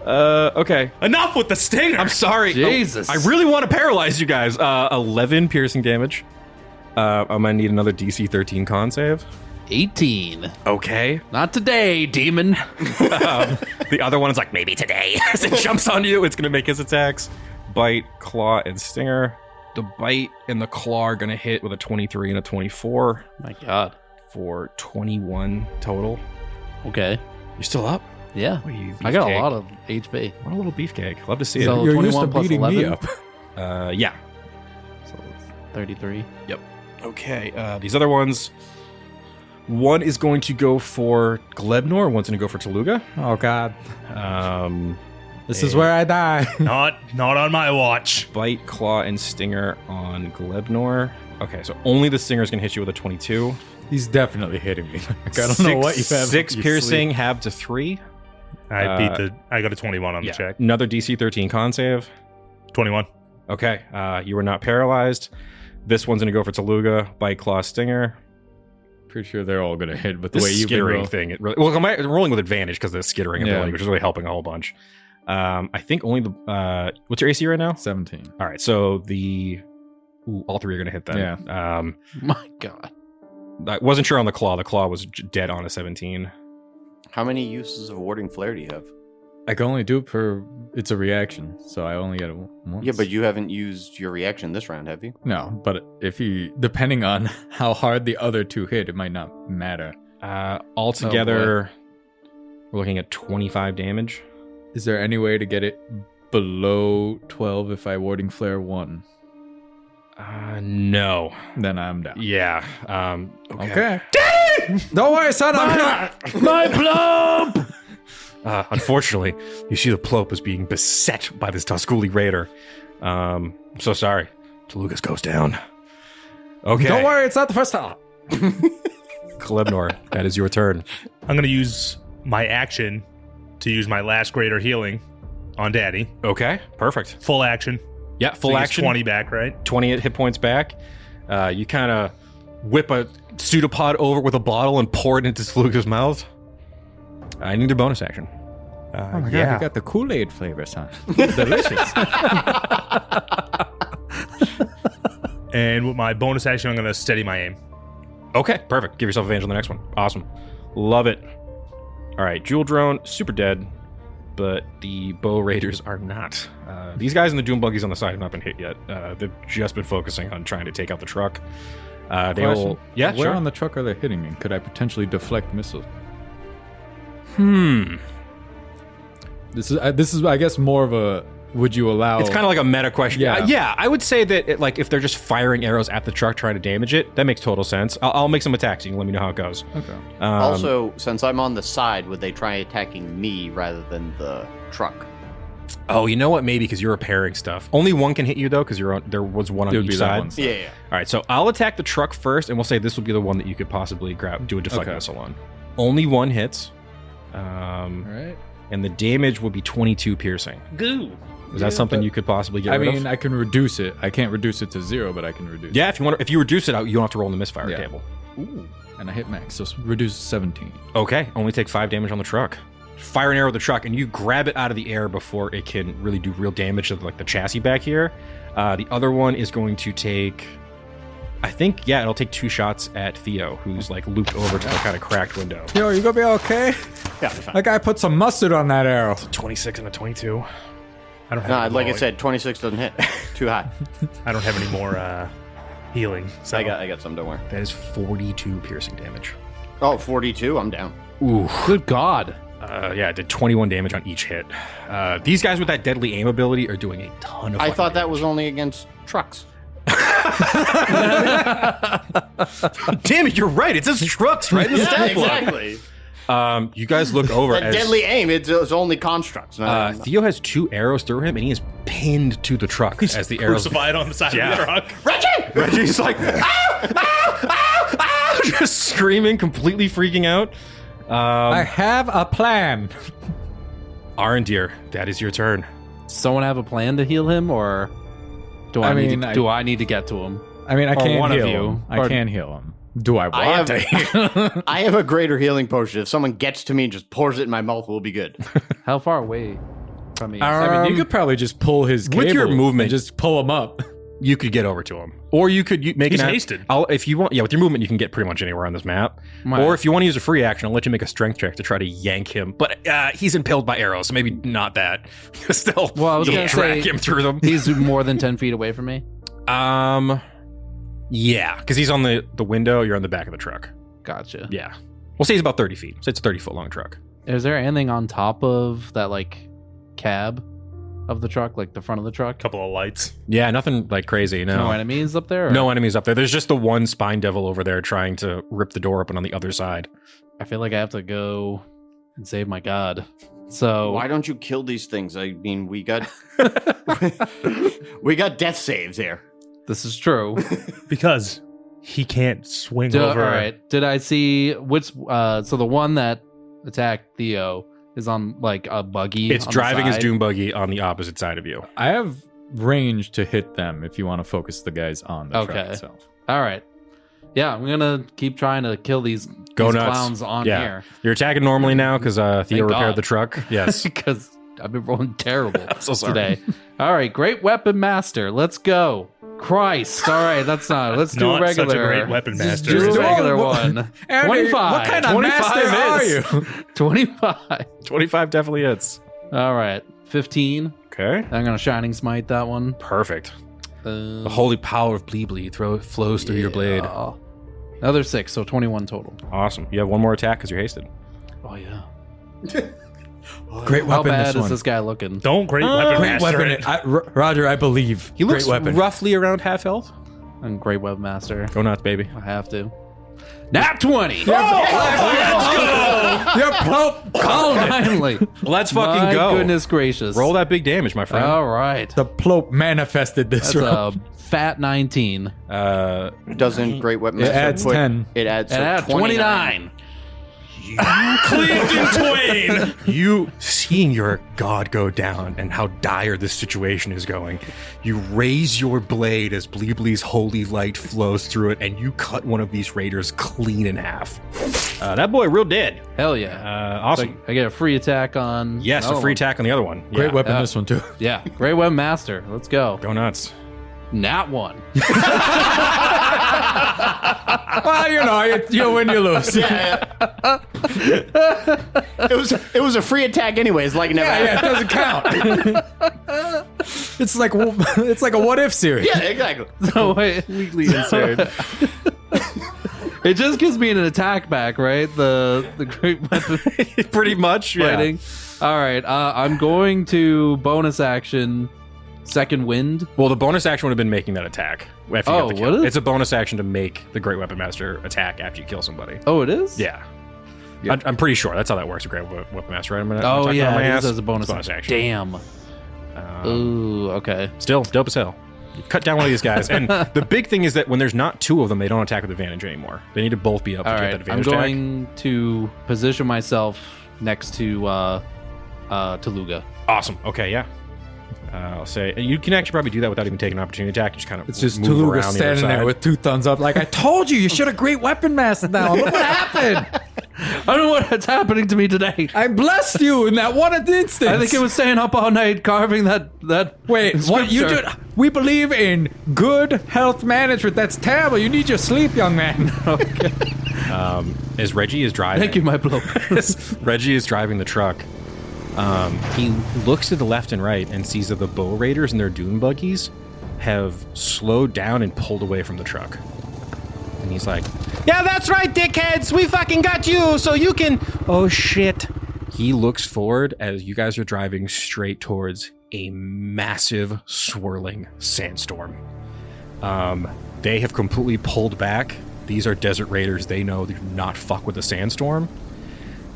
Okay. Enough with the stinger. I'm sorry. Jesus. I really want to paralyze you guys. 11 piercing damage. I'm gonna need another DC 13 con save. 18. Okay. Not today, demon. The other one is like, maybe today. As it jumps on you, it's gonna make his attacks. Bite, claw, and stinger. The bite and the claw are gonna hit with a 23 and a 24 My God. for 21 total. Okay. You're still up? Yeah. What are you, I got a beefcake? lot of HP. What a little beefcake. Love to see So- it. You're used to 21 plus beating me 11? up. Yeah. So 33. Okay, these other ones. One is going to go for Glebnor. One's going to go for Tooluuga. Oh, God. This is Hey. where I die. Not on my watch. Bite, claw, and stinger on Glebnor. Okay, so only the stinger is going to hit you with a 22. He's definitely hitting me. Like, I don't know what you have. 6 up your piercing, sleeve. have to 3. I got a 21 on the check. Another DC 13 con save. 21. Okay, you are not paralyzed. This one's going to go for Tooluuga. Bite, claw, stinger. Pretty sure they're all gonna hit with the This way you've been skittering rolling. thing. It really, well, I'm rolling with advantage because of the skittering ability, Yeah. which is really helping a whole bunch. I think only the what's your AC right now? 17. All right, so all three are gonna hit then. Yeah. My God. I wasn't sure on the claw. The claw was dead on a 17. How many uses of warding flare do you have? I can only do it it's a reaction, so I only get it once. Yeah, but you haven't used your reaction this round, have you? No, but depending on how hard the other two hit, it might not matter. Altogether, we're looking at 25 damage. Is there any way to get it below 12 if I warding flare 1? No. Then I'm down. Yeah. Okay. Don't worry, son. I'm here. My Ploop! Unfortunately, you see the Ploop is being beset by this Tusculi raider. I'm so sorry. Tooluuga's goes down. Okay. Don't worry, it's not the first time. Glebnor, that is your turn. I'm going to use my action to use my last greater healing on Daddy. Okay, perfect. Full action. Yeah, full So he gets action. 20 back, right? 20 hit points back. You kind of whip a pseudopod over with a bottle and pour it into Tooluuga's mouth. I need a bonus action. Oh my god, you got the Kool-Aid flavor, son. Delicious. And with my bonus action, I'm going to steady my aim. Okay, perfect. Give yourself advantage on the next one. Awesome. Love it. All right, Jewel Drone, super dead, but the Bow Raiders are not. These guys in the Doom Buggies on the side have not been hit yet. They've just been focusing on trying to take out the truck. They will... Yeah, Where sure. on the truck are they hitting me? Could I potentially deflect missiles? This is, I guess, more of a. Would you allow? It's kind of like a meta question. Yeah. Yeah. I would say that if they're just firing arrows at the truck trying to damage it, that makes total sense. I'll make some attacks. You can let me know how it goes. Okay. Also, since I'm on the side, would they try attacking me rather than the truck? Oh, you know what? Maybe because you're repairing stuff. Only one can hit you though, because there was one on It would each be that side. one side. Yeah. All right, so I'll attack the truck first, and we'll say this will be the one that you could possibly do a deflect Okay. missile on. Only one hits. All right. And the damage will be 22 piercing. Goo. Is that something you could possibly get I rid mean, of? I can reduce it. I can't reduce it to 0, but I can reduce it. Yeah, if you reduce it out, you don't have to roll on the misfire Yeah. table. Ooh. And I hit max, so reduce 17. Okay, only take 5 damage on the truck. Fire an arrow at the truck, and you grab it out of the air before it can really do real damage to the chassis back here. The other one is going to take, I think, it'll take 2 shots at Theo, who's looped over to the kind of cracked window. Yo, you gonna be okay? Yeah, fine. That guy put some mustard on that arrow. 26 and a 22. I don't have No, any like I more- said, 26 doesn't hit. Too high. I don't have any more healing. So I got some, don't worry. That is 42 piercing damage. Oh, 42, I'm down. Ooh. Good God. Yeah, it did 21 damage on each hit. These guys with that deadly aim ability are doing a ton of I fucking thought that damage. was only against trucks. Damn it, you're right. It says trucks right in the stat block. exactly. You guys look over That as deadly aim, it's only constructs. Theo has 2 arrows through him, and he is pinned to the truck as the arrows. crucified on the side Yeah. of the truck. Reggie's like, just screaming, completely freaking out. I have a plan. Aerendir, that is your turn. Does someone have a plan to heal him, or do I, do I need to get to him? I mean, I Or can't one of heal you. him. I Or- can't heal him. Do I I want have- to heal him? I have a greater healing potion. If someone gets to me and just pours it in my mouth, we'll be good. How far away from me? I mean, you could probably just pull his cable with your movement- and just pull him up. You could get over to him, or you could make He's an hasted. If you want, with your movement, you can get pretty much anywhere on this map. Right. Or if you want to use a free action, I'll let you make a strength check to try to yank him. But he's impaled by arrows, so maybe not that. Still, Well, I was you gonna track say- him through them. He's more than 10 feet away from me. Yeah, because he's on the window. You're on the back of the truck. Gotcha. Yeah, we'll say he's about 30 feet. So it's a 30-foot long truck. Is there anything on top of that, cab of the truck, the front of the truck? Couple of lights. Yeah, nothing crazy. No No, enemies up there? Or? no enemies up there. There's just the one spine devil over there trying to rip the door open on the other side. I feel like I have to go and save my god. So Why don't you kill these things? I mean, we got we got death saves here. this is true. Because he can't swing All over. right. Did I see which? So the one that attacked Theo is on a buggy. It's on the driving his side? doom buggy on the opposite side of you. I have range to hit them if you want to focus the guys on the truck Okay. itself. All right. Yeah, I'm gonna keep trying to kill these Go nuts. clowns on Yeah. here You're attacking normally now because Theo Thank repaired God. the truck. Yes. because I've been rolling terrible so sorry. today. All right, great weapon master. Let's go. Christ. All right, that's not. Let's do a Not regular. such a great weapon master. Just do a regular No, one. Aerendir, 25. What kind of 25 master are is. you? 25. 25 definitely hits. All right, 15. Okay. I'm gonna Shining Smite that one. Perfect. The holy power of Ploopploopleen flows through your blade. Another 6, so 21 total. Awesome. You have one more attack because you're hasted. Oh yeah. Great How weapon. bad this is one. this guy looking? Don't great weapon Great master weapon. it. Roger, I believe. He looks Great weapon. roughly around half health. I'm Great Webmaster. Go nuts, baby. I have to. Nat 20. You're Pope calling it. Finally. Let's fucking My go. goodness gracious. Roll that big damage, my friend. All right. The Plope manifested this That's round. a fat 19. Doesn't Great Weapon It Master adds put, 10. It adds And at 29. Cleaved in twain. You seeing your god go down and how dire this situation is going, you raise your blade as Bleeblee's holy light flows through it, and you cut one of these raiders clean in half. That boy real dead. Hell yeah. Awesome. So I get a free attack on. Yes, a another free one. attack on the other one. Great Yeah. weapon, Yeah. this one too. Yeah. Great Webmaster. Let's go. Go nuts. Nat 1. Well, you know, you win, you lose. It was a free attack anyways, like it never Yeah, happened. it doesn't count. it's like a what if series. Yeah, exactly. So wait. Weekly insert. It just gives me an attack back, right? The Great Weapon Pretty much, yeah. fighting. All right. I'm going to bonus action Second Wind. Well, the bonus action would have been making that attack. After you Oh, get the what kill. is- It's a bonus action to make the Great Weapon Master attack after you kill somebody. Oh, it is? Yeah. I'm pretty sure that's how that works with Great Weapon Master, right? I'm Oh, talking out yeah. my It ass. is as a bonus, It's action. Damn. Ooh, okay. Still, dope as hell. You cut down one of these guys. And the big thing is that when there's not two of them, they don't attack with advantage anymore. They need to both be up to All get right. that I'm advantage going to position myself next to Tooluuga. Awesome. Okay, yeah. I'll say you can actually probably do that without even taking an opportunity attack. Just kind of It's just move Tooluuga around the other standing there side. with 2 thumbs up, like I told you, you should have Great Weapon Master now. Look what happened. I don't know what's happening to me today. I blessed you in that one instance. I think it was staying up all night carving that. Wait, what you scripture. did? We believe in good health management. That's terrible. You need your sleep, young man. As Reggie is driving. Thank you, my blow. Reggie is driving the truck. He looks to the left and right and sees that the bow raiders and their dune buggies have slowed down and pulled away from the truck. And he's like, "Yeah, that's right, dickheads. We fucking got you, so you can." Oh shit! He looks forward as you guys are driving straight towards a massive swirling sandstorm. They have completely pulled back. These are desert raiders. They know they do not fuck with a sandstorm.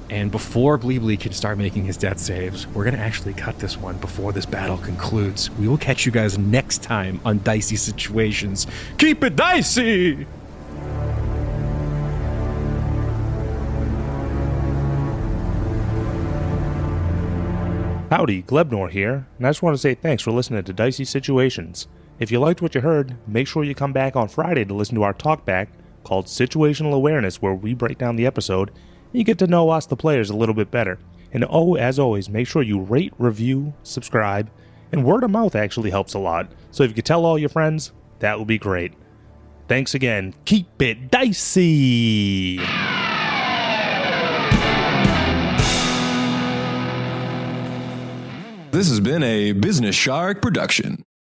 And before Bleeblee can start making his death saves, we're going to actually cut this one before this battle concludes. We will catch you guys next time on Dicey Situations. Keep it dicey! Howdy, Glebnor here, and I just want to say thanks for listening to Dicey Situations. If you liked what you heard, make sure you come back on Friday to listen to our talkback called Situational Awareness, where we break down the episode and you get to know us, the players, a little bit better. And oh, as always, make sure you rate, review, subscribe, and word of mouth actually helps a lot. So if you could tell all your friends, that would be great. Thanks again. Keep it dicey! This has been a Business Shark production.